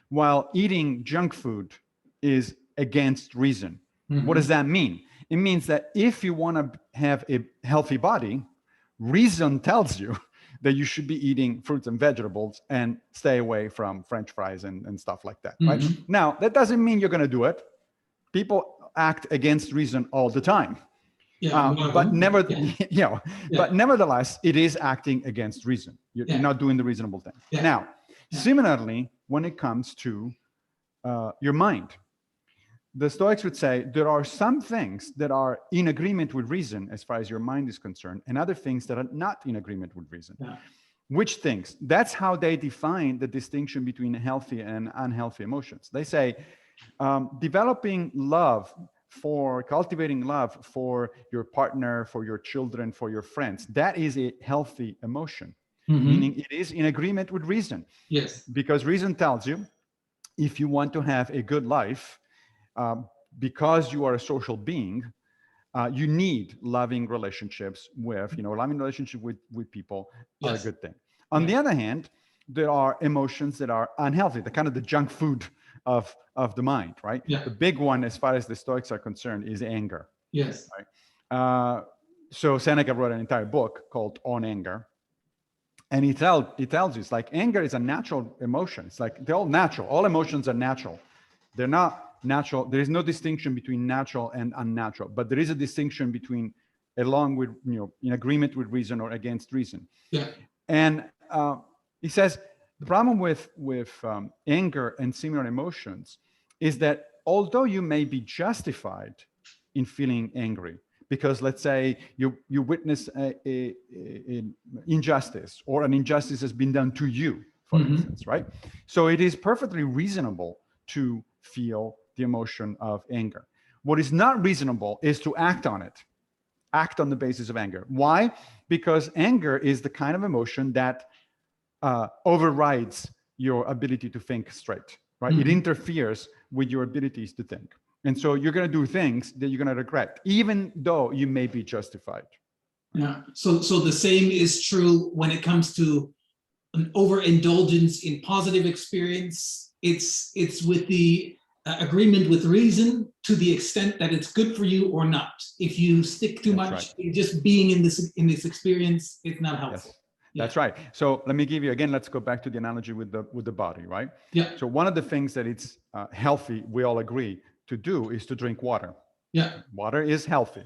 S2: while eating junk food is against reason. What does that mean? It means that if you want to have a healthy body, reason tells you that you should be eating fruits and vegetables and stay away from French fries and stuff like that, right? Now, that doesn't mean you're going to do it. People act against reason all the time. But nevertheless, it is acting against reason. You're not doing the reasonable thing. Now, similarly, when it comes to your mind, the Stoics would say there are some things that are in agreement with reason as far as your mind is concerned, and other things that are not in agreement with reason. Which things? That's how they define the distinction between healthy and unhealthy emotions. They say cultivating love for your partner, for your children, for your friends, that is a healthy emotion, meaning it is in agreement with reason.
S1: Yes.
S2: Because reason tells you if you want to have a good life, because you are a social being, you need loving relationships with, loving relationship with people are a good thing. On the other hand, there are emotions that are unhealthy, the kind of the junk food of the mind, right? The big one, as far as the Stoics are concerned, is anger.
S1: Yes.
S2: Right? So Seneca wrote an entire book called On Anger. And he tells you, it's like anger is a natural emotion. It's like they're all natural. All emotions are natural. They're not natural. There is no distinction between natural and unnatural, but there is a distinction between along with, in agreement with reason or against reason. And he says the problem with anger and similar emotions is that although you may be justified in feeling angry, because let's say you witness an injustice, or an injustice has been done to you, for instance, right? So it is perfectly reasonable to feel the emotion of anger. What is not reasonable is to act on it, act on the basis of anger. Why? Because anger is the kind of emotion that overrides your ability to think straight, right? It interferes with your abilities to think. And so you're going to do things that you're going to regret, even though you may be justified.
S1: So the same is true when it comes to an overindulgence in positive experience. It's with the agreement with reason to the extent that it's good for you or not. If you stick too much in just being in this experience, it's not helpful.
S2: That's right. So let me give you, again, let's go back to the analogy with the body, right? So one of the things that it's healthy, we all agree, to do is to drink water. Water is healthy.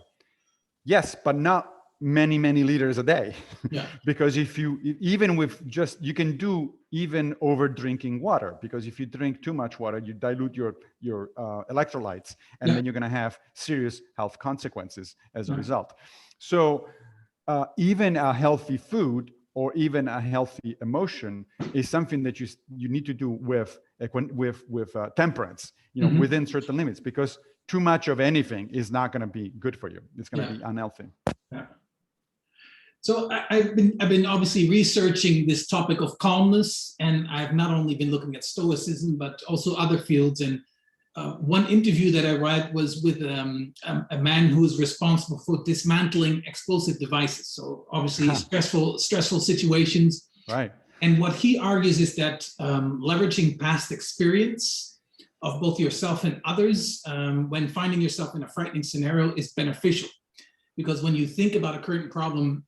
S2: Yes, but not many liters a day. Because if you, even with just, you can do even over drinking water, because if you drink too much water, you dilute your electrolytes, and then you're going to have serious health consequences as a result. So even a healthy food or even a healthy emotion is something that you need to do with temperance, within certain limits, because too much of anything is not going to be good for you. It's going to be unhealthy.
S1: So I've been obviously researching this topic of calmness, and I've not only been looking at Stoicism, but also other fields. And one interview that I read was with a man who is responsible for dismantling explosive devices. So obviously stressful situations.
S2: Right.
S1: And what he argues is that leveraging past experience of both yourself and others when finding yourself in a frightening scenario is beneficial. Because when you think about a current problem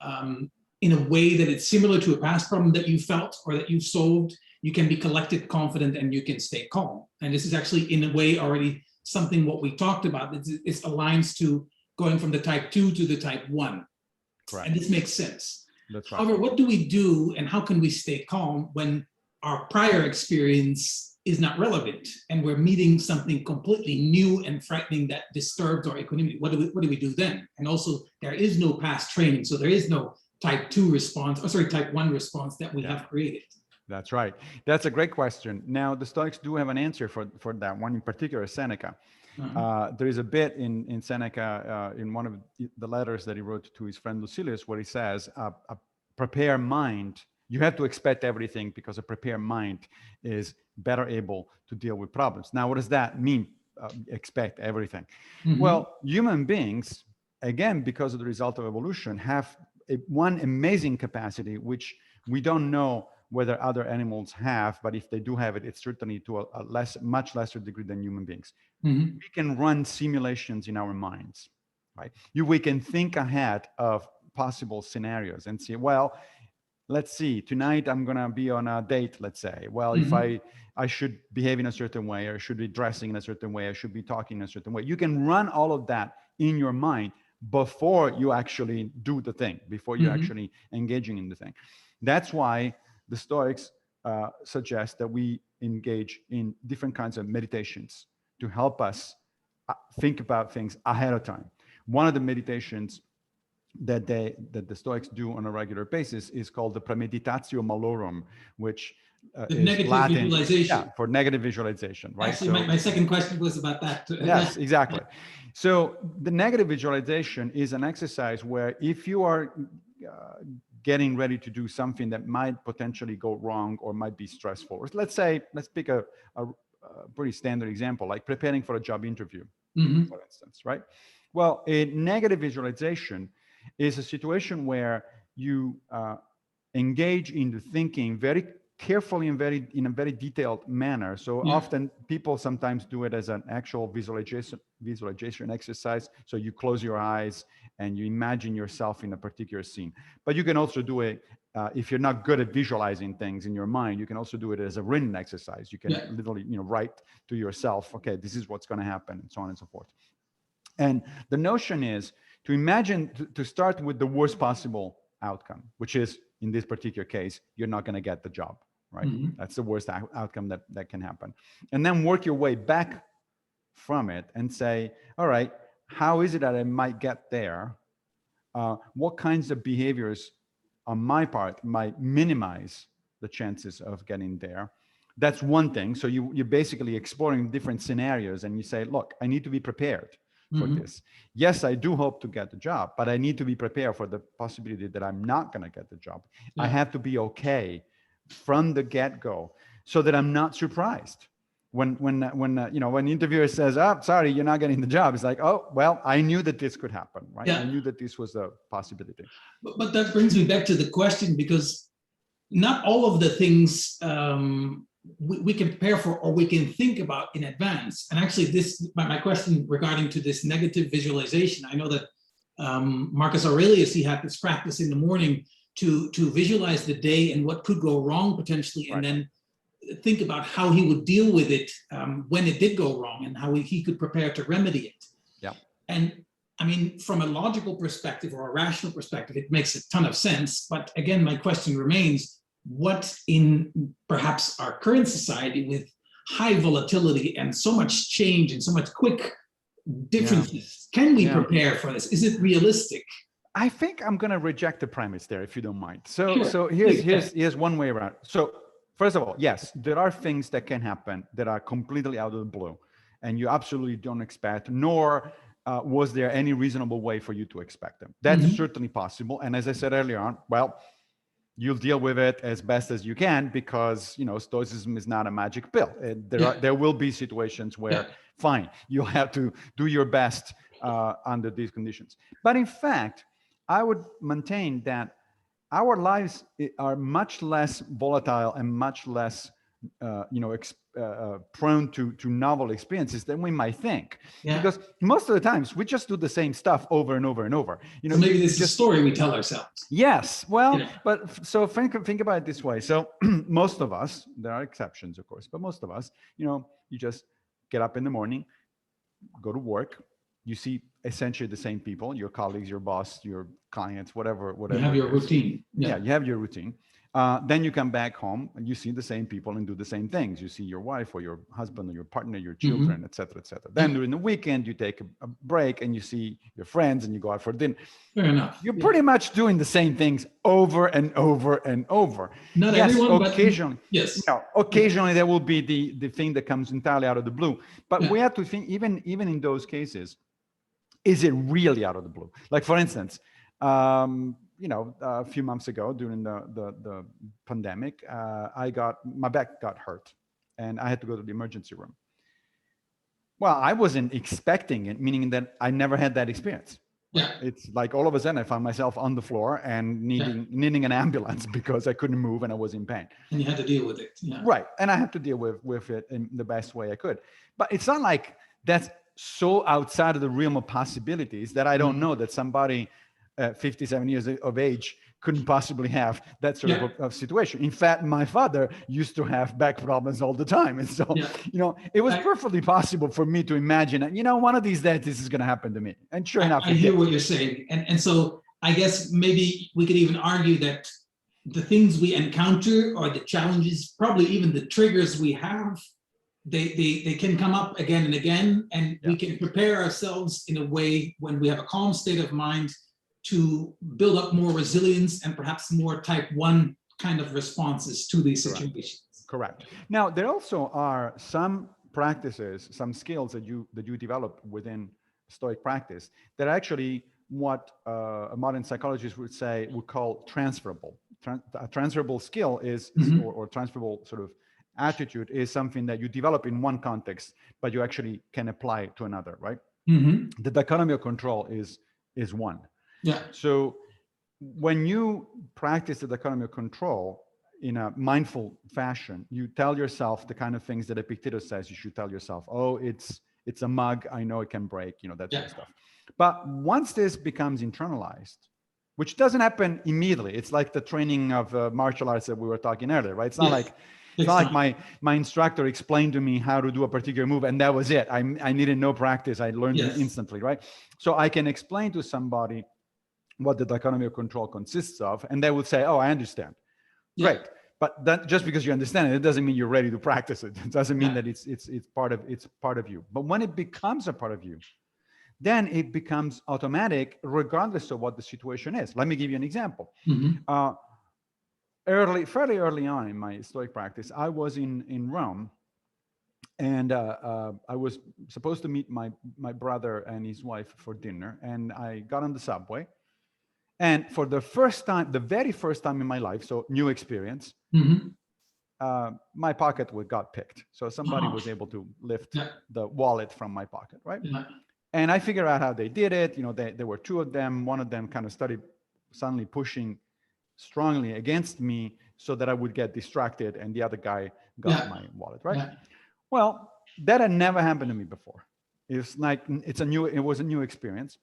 S1: in a way that it's similar to a past problem that you felt or that you've solved, you can be collected, confident, and you can stay calm. And this is actually, in a way, already something what we talked about. It aligns to going from the type 2 to the type 1.
S2: Correct.
S1: And this makes sense.
S2: That's right.
S1: However, what do we do and how can we stay calm when our prior experience is not relevant and we're meeting something completely new and frightening that disturbs our equanimity? What do we do then? And also, there is no past training, so there is no type 2 response, type 1 response that we have created.
S2: That's right. That's a great question. Now, the Stoics do have an answer for that one, in particular, Seneca. There is a bit in Seneca, in one of the letters that he wrote to his friend Lucilius, where he says, a prepared mind, you have to expect everything because a prepared mind is better able to deal with problems. Now, what does that mean, expect everything? Well, human beings, again, because of the result of evolution, have one amazing capacity, which we don't know whether other animals have, but if they do have it, it's certainly to a much lesser degree than human beings. We can run simulations in our minds, right? We can think ahead of possible scenarios and say, well, let's see, tonight I'm gonna be on a date, let's say. Well, if I should behave in a certain way, or I should be dressing in a certain way, I should be talking in a certain way. You can run all of that in your mind before you actually do the thing, before you're actually engaging in the thing. That's why the Stoics suggest that we engage in different kinds of meditations to help us think about things ahead of time. One of the meditations that the Stoics do on a regular basis is called the Premeditation Malorum, which is
S1: negative
S2: Latin,
S1: visualization.
S2: For negative visualization, right?
S1: Actually, my second question was about that.
S2: Yes, exactly. So the negative visualization is an exercise where if you are getting ready to do something that might potentially go wrong or might be stressful, let's pick a pretty standard example, like preparing for a job interview, for instance, right? Well, a negative visualization is a situation where you engage in the thinking very carefully and in a very detailed manner. So often people sometimes do it as an actual visualization exercise. So you close your eyes and you imagine yourself in a particular scene. But you can also do it, if you're not good at visualizing things in your mind, you can also do it as a written exercise. You can literally, write to yourself, okay, this is what's going to happen, and so on and so forth. And the notion is to imagine, to start with the worst possible outcome, which is, in this particular case, you're not going to get the job, right? That's the worst outcome that can happen. And then work your way back from it and say, all right, how is it that I might get there? What kinds of behaviors on my part might minimize the chances of getting there? That's one thing. So you're basically exploring different scenarios, and you say, look, I need to be prepared for this. Yes, I do hope to get the job, but I need to be prepared for the possibility that I'm not going to get the job. I have to be okay from the get-go so that I'm not surprised. When an interviewer says, oh, sorry, you're not getting the job, it's like, oh, well, I knew that this could happen, right? I knew that this was a possibility.
S1: But that brings me back to the question, because not all of the things we can prepare for or we can think about in advance. And actually, my question regarding to this negative visualization, I know that Marcus Aurelius, he had this practice in the morning to visualize the day and what could go wrong potentially, and then think about how he would deal with it when it did go wrong, and how he could prepare to remedy it. Yeah. And I mean, from a logical perspective or a rational perspective, it makes a ton of sense. But again, my question remains, what in perhaps our current society with high volatility and so much change and so much quick differences, can we prepare for this? Is it realistic?
S2: I think I'm going to reject the premise there, if you don't mind. So here's one way around. So first of all, yes, there are things that can happen that are completely out of the blue and you absolutely don't expect, nor was there any reasonable way for you to expect them. That's certainly possible. And as I said earlier on, well, you'll deal with it as best as you can, because Stoicism is not a magic pill. There will be situations where, fine, you'll have to do your best under these conditions. But in fact, I would maintain that our lives are much less volatile and much less prone to novel experiences than we might think. Because most of the times we just do the same stuff over and over and over.
S1: So maybe this is a story we tell ourselves.
S2: Yes, well, but so think about it this way. So most of us, there are exceptions, of course, but most of us, you just get up in the morning, go to work, you see essentially the same people, your colleagues, your boss, your clients, whatever.
S1: You have your routine.
S2: Yeah, you have your routine. Then you come back home and you see the same people and do the same things. You see your wife or your husband or your partner, your children, et cetera, et cetera. Then during the weekend, you take a break and you see your friends and you go out for dinner.
S1: Fair enough.
S2: You're pretty much doing the same things over and over and over.
S1: Not
S2: yes,
S1: everyone,
S2: occasionally,
S1: but yes.
S2: Occasionally there will be the thing that comes entirely out of the blue. But we have to think, even in those cases, is it really out of the blue? Like, for instance, a few months ago during the pandemic, my back got hurt and I had to go to the emergency room. Well, I wasn't expecting it, meaning that I never had that experience.
S1: Yeah.
S2: It's like all of a sudden I found myself on the floor and needing an ambulance because I couldn't move and I was in pain.
S1: And you had to deal with it. Yeah.
S2: Right. And I had to deal with it in the best way I could. But it's not like that's so outside of the realm of possibilities that I don't know that somebody 57 years of age couldn't possibly have that sort of situation. In fact, my father used to have back problems all the time. And so, it was perfectly possible for me to imagine, one of these days this is going to happen to me. And sure enough,
S1: I hear what you're saying. And so I guess maybe we could even argue that the things we encounter or the challenges, probably even the triggers we have, they can come up again and again, and we can prepare ourselves in a way when we have a calm state of mind to build up more resilience and perhaps more type 1 kind of responses to these situations. Correct.
S2: Now, there also are some practices, some skills that you develop within Stoic practice that are actually what a modern psychologist would call transferable. A transferable skill is, or transferable sort of attitude is something that you develop in one context, but you actually can apply it to another, right? The dichotomy of control is one.
S1: Yeah.
S2: So when you practice the dichotomy of control in a mindful fashion, you tell yourself the kind of things that Epictetus says you should tell yourself. Oh, it's a mug. I know it can break, that sort of stuff. But once this becomes internalized, which doesn't happen immediately, it's like the training of martial arts that we were talking earlier, right? It's not like it's not like my instructor explained to me how to do a particular move and that was it. I needed no practice. I learned it instantly, right? So I can explain to somebody what the dichotomy of control consists of, and they would say, oh, I understand. Great. But that, just because you understand it doesn't mean you're ready to practice it. It doesn't mean that it's part of you. But when it becomes a part of you, then it becomes automatic regardless of what the situation is. Let me give you an example. Fairly early on in my Stoic practice, I was in Rome, and I was supposed to meet my brother and his wife for dinner, and I got on the subway. And for the very first time in my life, so new experience, my pocket got picked. So somebody was able to lift the wallet from my pocket, right? And I figured out how they did it. There were two of them. One of them kind of started suddenly pushing strongly against me so that I would get distracted, and the other guy got my wallet, right? Well, that had never happened to me before. It's like it was a new experience.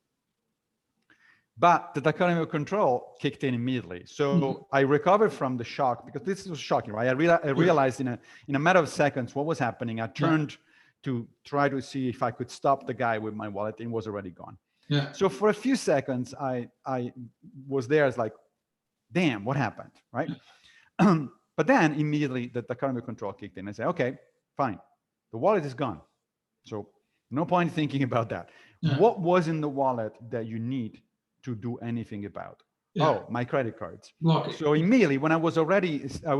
S2: But the dichotomy of control kicked in immediately. So I recovered from the shock, because this was shocking, right? I realized in a matter of seconds what was happening. I turned to try to see if I could stop the guy with my wallet, and it was already gone. So for a few seconds, I was there as like, damn, what happened, right? But then immediately the dichotomy of control kicked in. I said, okay, fine. The wallet is gone. So no point thinking about that. What was in the wallet that you need to do anything about? Oh, my credit cards. So immediately when I was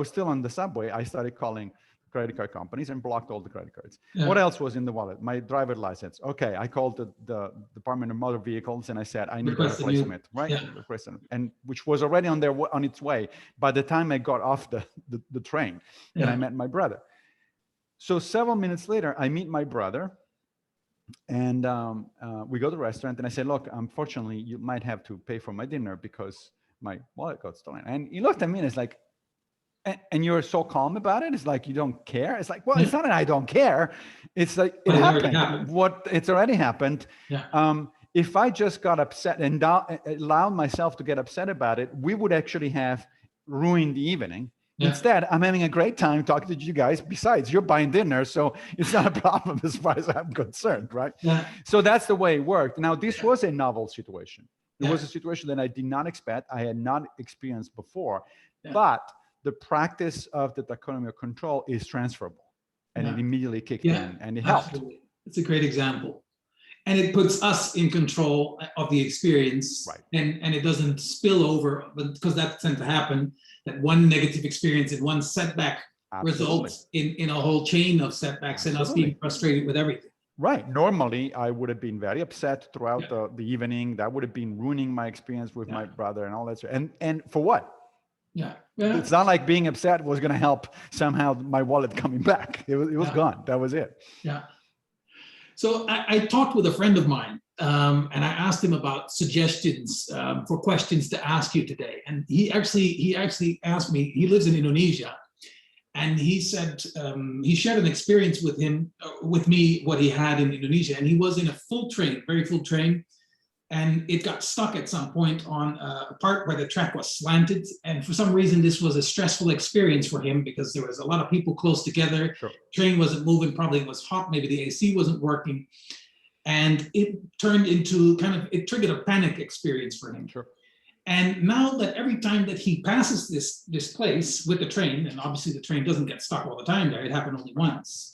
S2: still on the subway, I started calling credit card companies and blocked all the credit cards. What else was in the wallet? My driver's license. Okay, I called the Department of Motor Vehicles and I said, I need a replacement, right? And which was already on its way by the time I got off the train and I met my brother. So several minutes later, I meet my brother, and we go to the restaurant, and I say, look, unfortunately, you might have to pay for my dinner because my wallet got stolen. And he looked at me and it's like, and you're so calm about it. It's like, you don't care. It's like, well, it's not that I don't care. It's like, it happened. It's already happened. If I just got upset and allowed myself to get upset about it, we would actually have ruined the evening. Instead, I'm having a great time talking to you guys. Besides, you're buying dinner, so it's not a problem as far as I'm concerned, right? So that's the way it worked. Now, this was a novel situation. It was a situation that I did not expect. I had not experienced before. But the practice of the dichotomy of control is transferable, and it immediately kicked in, and it helped.
S1: Absolutely. It's a great example. And it puts us in control of the experience,
S2: right.
S1: and it doesn't spill over, because that tends to happen, that one negative experience and one setback results in a whole chain of setbacks and us being frustrated with everything.
S2: Right. Normally, I would have been very upset throughout the evening. That would have been ruining my experience with my brother and all that. And for what? It's not like being upset was going to help somehow my wallet coming back. It was gone. That was it.
S1: Yeah. So I talked with a friend of mine, and I asked him about suggestions for questions to ask you today. And he actually asked me. He lives in Indonesia, and he said he shared an experience with me, what he had in Indonesia, and he was in a very full train, and it got stuck at some point on a part where the track was slanted, and for some reason this was a stressful experience for him because there was a lot of people close together.
S2: Sure.
S1: Train wasn't moving, probably it was hot, maybe the AC wasn't working, and it turned into it triggered a panic experience for him.
S2: Sure.
S1: And now that every time that he passes this place with the train, and obviously the train doesn't get stuck all the time there, it happened only once.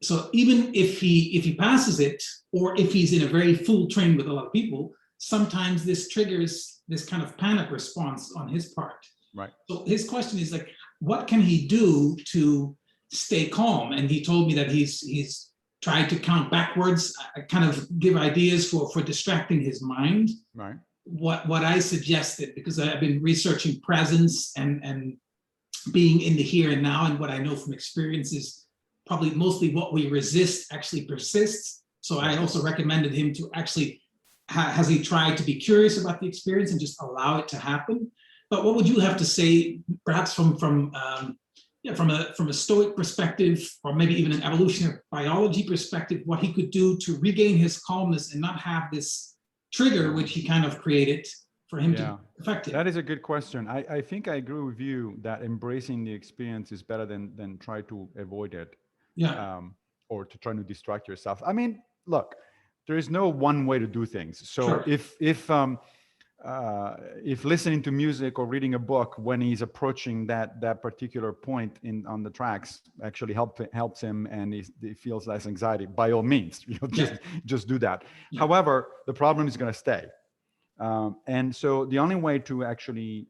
S1: So even if he passes it, or if he's in a very full train with a lot of people, sometimes this triggers this kind of panic response on his part.
S2: Right.
S1: So his question is like, what can he do to stay calm? And he told me that he's tried to count backwards, kind of give ideas for distracting his mind.
S2: Right.
S1: What I suggested, because I've been researching presence and being in the here and now, and what I know from experience is probably mostly what we resist actually persists. So I also recommended him to actually, has he tried to be curious about the experience and just allow it to happen? But what would you have to say, perhaps from a Stoic perspective, or maybe even an evolutionary biology perspective, what he could do to regain his calmness and not have this trigger which he kind of created for him to affect it?
S2: That is a good question. I think I agree with you that embracing the experience is better than try to avoid it. Or to try to distract yourself. I mean, look, there is no one way to do things. So if listening to music or reading a book when he's approaching that particular point on the tracks actually helps him and he feels less anxiety, by all means, just do that. However, the problem is going to stay. And so the only way to actually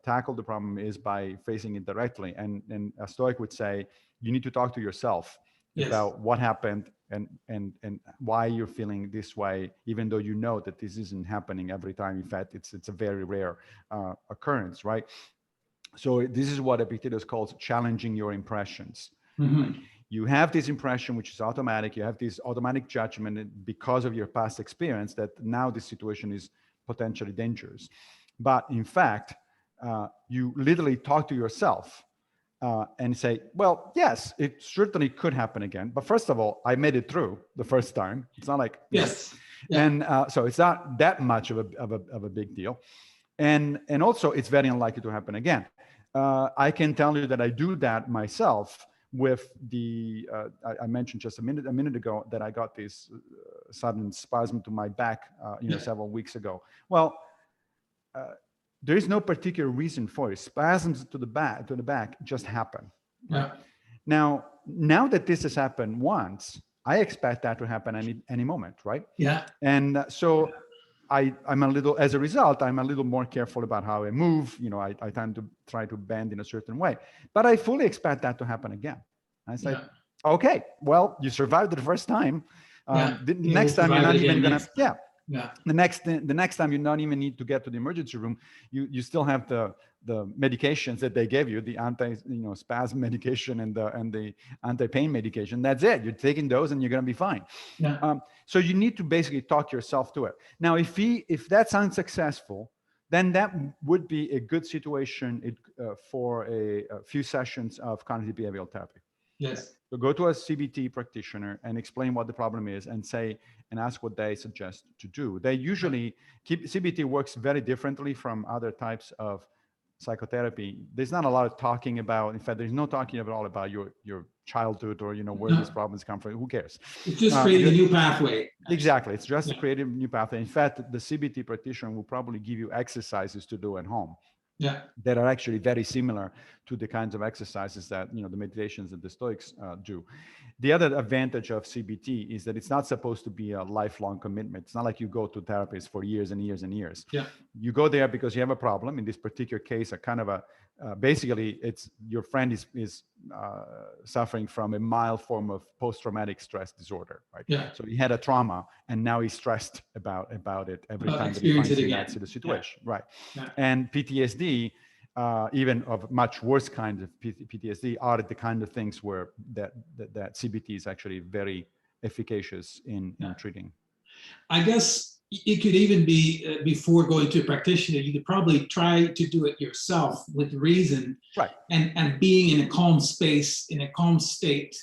S2: tackle the problem is by facing it directly. And a Stoic would say, you need to talk to yourself about what happened and why you're feeling this way, even though you know that this isn't happening every time. In fact, it's a very rare occurrence, right? So this is what Epictetus calls challenging your impressions.
S1: Mm-hmm.
S2: Right? You have this impression, which is automatic. You have this automatic judgment because of your past experience that now this situation is potentially dangerous. But in fact, you literally talk to yourself and say, well, yes, it certainly could happen again. But first of all, I made it through the first time. It's not like, and so it's not that much of a big deal. And also it's very unlikely to happen again. I can tell you that I do that myself with the, I mentioned just a minute ago that I got this sudden spasm to my back, several weeks ago. Well, there is no particular reason for it. Spasms to the back just happen.
S1: Yeah.
S2: Now that this has happened once, I expect that to happen any moment, right?
S1: Yeah.
S2: And so I'm a little, as a result, I'm a little more careful about how I move. I tend to try to bend in a certain way, but I fully expect that to happen again. I say, okay, well, you survived the first time. The next time you're not even gonna, the next time you don't even need to get to the emergency room. You still have the medications that they gave you, the spasm medication and the anti-pain medication. That's it. You're taking those and you're gonna be fine. So you need to basically talk yourself to it. Now, if that's unsuccessful, then that would be a good situation for a few sessions of cognitive behavioral therapy.
S1: Yes.
S2: So go to a CBT practitioner and explain what the problem is and ask what they suggest to do. They usually CBT works very differently from other types of psychotherapy. There's not a lot of talking about, in fact, there's no talking at all about your childhood or, where these problems come from. Who cares?
S1: It's just creating a new pathway.
S2: Exactly. It's just creating a new pathway. In fact, the CBT practitioner will probably give you exercises to do at home.
S1: Yeah.
S2: that are actually very similar to the kinds of exercises that, the meditations that the Stoics do. The other advantage of CBT is that it's not supposed to be a lifelong commitment. It's not like you go to therapists for years and years and years.
S1: Yeah.
S2: You go there because you have a problem. In this particular case, a kind of basically, it's your friend is suffering from a mild form of post-traumatic stress disorder, right?
S1: Yeah.
S2: So he had a trauma, and now he's stressed about it every time that he
S1: Experience
S2: finds
S1: it
S2: in
S1: again.
S2: that situation, right?
S1: Yeah.
S2: And PTSD, even of much worse kinds of PTSD, are the kind of things where that CBT is actually very efficacious in treating.
S1: I guess it could even be before going to a practitioner, you could probably try to do it yourself with reason,
S2: right?
S1: And being in a calm space, in a calm state,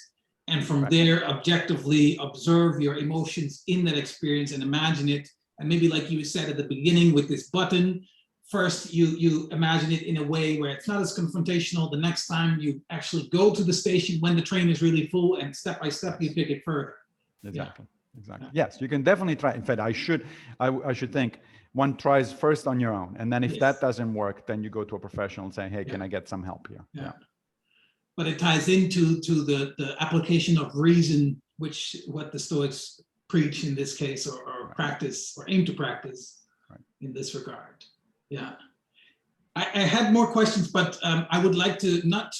S1: and from there objectively observe your emotions in that experience and imagine it. And maybe like you said at the beginning with this button, first you imagine it in a way where it's not as confrontational. The next time you actually go to the station when the train is really full, and step by step you pick it further.
S2: Exactly. Exactly. Yes, you can definitely try. In fact, I should think one tries first on your own, and then if that doesn't work, then you go to a professional and say, hey, can I get some help here?
S1: Yeah. But it ties into the application of reason, which what the Stoics preach in this case, or practice, or aim to practice in this regard. Yeah. I had more questions, but I would like to not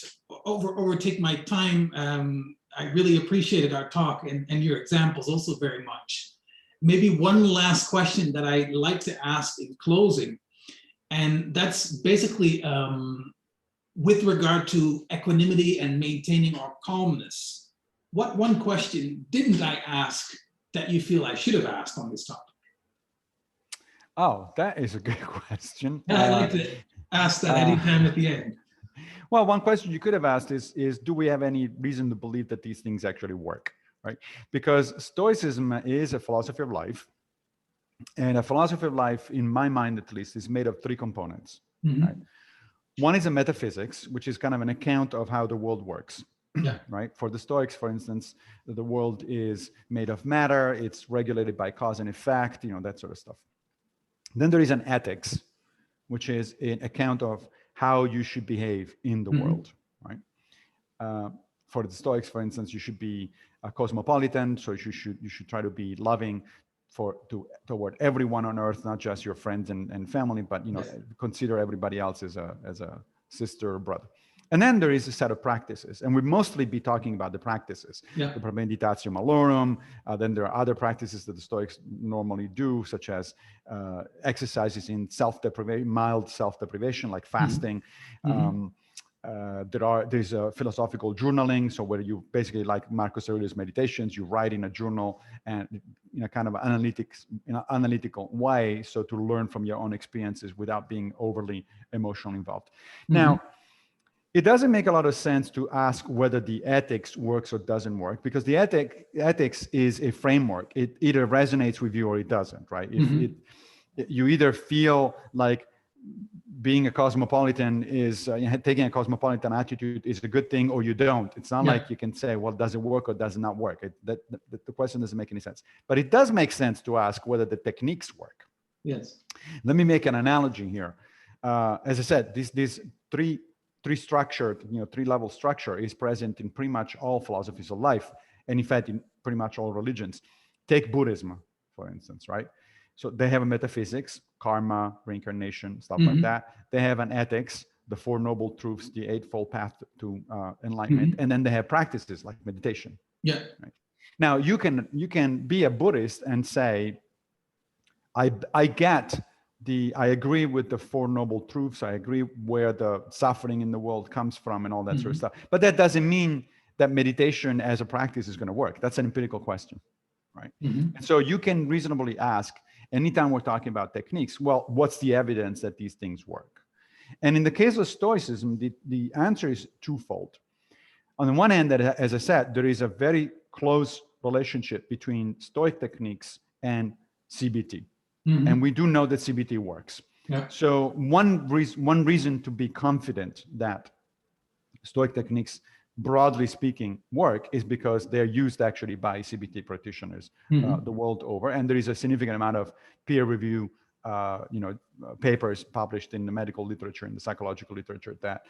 S1: overtake my time. I really appreciated our talk and your examples also very much. Maybe one last question that I'd like to ask in closing, and that's basically with regard to equanimity and maintaining our calmness. What one question didn't I ask that you feel I should have asked on this topic?
S2: Oh, that is a good question.
S1: I'd like to ask that anytime at the end.
S2: Well, one question you could have asked is do we have any reason to believe that these things actually work, right? Because Stoicism is a philosophy of life, and a philosophy of life, in my mind at least, is made of three components, right? One is a metaphysics, which is kind of an account of how the world works, right? For the Stoics, for instance, the world is made of matter, it's regulated by cause and effect, that sort of stuff. Then there is an ethics, which is an account of how you should behave in the world, right? For the Stoics, for instance, you should be a cosmopolitan, so you should try to be loving toward everyone on earth, not just your friends and family, but consider everybody else as a sister or brother. And then there is a set of practices, and we'll mostly be talking about the practices. The Premeditation Malorum. Then there are other practices that the Stoics normally do, such as exercises in self-deprivation, mild self-deprivation, like fasting. There's a philosophical journaling, so where you basically, like Marcus Aurelius' Meditations, you write in a journal and in a kind of analytical way, so to learn from your own experiences without being overly emotionally involved. Now, it doesn't make a lot of sense to ask whether the ethics works or doesn't work, because the ethics is a framework. It either resonates with you or it doesn't, right? If you either feel like being a cosmopolitan is taking a cosmopolitan attitude is a good thing, or you don't. It's not like you can say, well, does it work or does it not work? The question doesn't make any sense. But it does make sense to ask whether the techniques work.
S1: Yes.
S2: Let me make an analogy here. As I said, this three-level structure is present in pretty much all philosophies of life, and in fact, in pretty much all religions. Take Buddhism, for instance, right? So they have a metaphysics, karma, reincarnation, stuff like that. They have an ethics, the Four Noble Truths, the Eightfold Path to Enlightenment, and then they have practices like meditation. Right? Now, you can be a Buddhist and say, I agree with the Four Noble Truths. I agree where the suffering in the world comes from and all that sort of stuff. But that doesn't mean that meditation as a practice is going to work. That's an empirical question, right? And so you can reasonably ask, anytime we're talking about techniques, well, what's the evidence that these things work? And in the case of Stoicism, the answer is twofold. On the one hand, as I said, there is a very close relationship between Stoic techniques and CBT. And we do know that CBT works. So one reason to be confident that Stoic techniques, broadly speaking, work is because they're used actually by CBT practitioners the world over. And there is a significant amount of peer review papers published in the medical literature, in the psychological literature that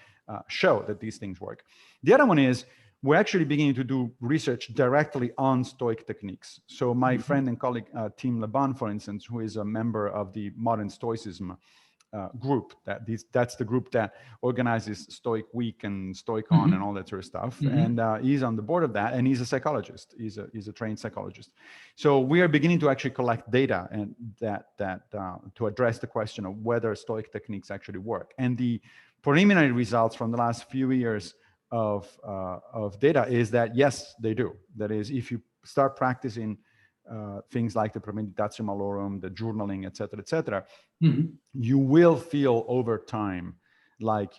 S2: show that these things work. The other one is we're actually beginning to do research directly on Stoic techniques. So my friend and colleague, Tim Leban, for instance, who is a member of the modern Stoicism group, that's the group that organizes Stoic Week and Stoicon and all that sort of stuff. And he's on the board of that, and he's a psychologist. He's a trained psychologist. So we are beginning to actually collect data and to address the question of whether Stoic techniques actually work. And the preliminary results from the last few years of data is that yes, they do. That is, if you start practicing things like the Premeditation Malorum, the journaling, et cetera, you will feel over time like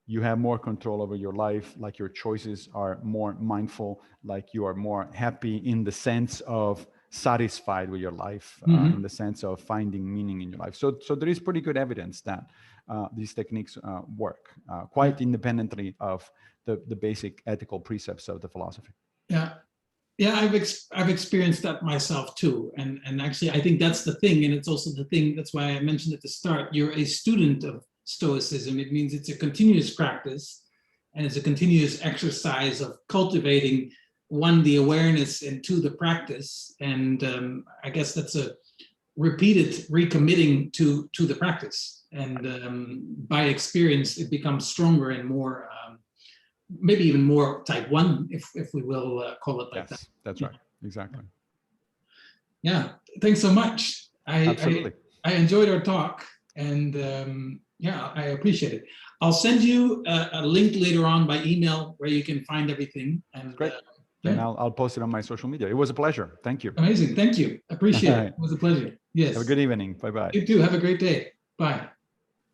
S2: you have more control over your life, like your choices are more mindful, like you are more happy in the sense of satisfied with your life, in the sense of finding meaning in your life. So there is pretty good evidence that these techniques work quite independently of the basic ethical precepts of the philosophy.
S1: Yeah, I've experienced that myself too, and actually I think that's the thing, and it's also the thing, that's why I mentioned at the start, you're a student of Stoicism. It means it's a continuous practice, and it's a continuous exercise of cultivating, one, the awareness, and two, the practice. And I guess that's a repeated recommitting to the practice, and by experience it becomes stronger and more maybe even more type 1, if we will call it like that.
S2: That's right. Exactly.
S1: Yeah, thanks so much.
S2: Absolutely.
S1: I enjoyed our talk, and yeah, I appreciate it. I'll send you a link later on by email where you can find everything. And
S2: great. Then I'll post it on my social media. It was a pleasure. Thank you.
S1: Amazing. Thank you. Appreciate it. It was a pleasure. Yes.
S2: Have a good evening. Bye-bye.
S1: You too. Have a great day. Bye.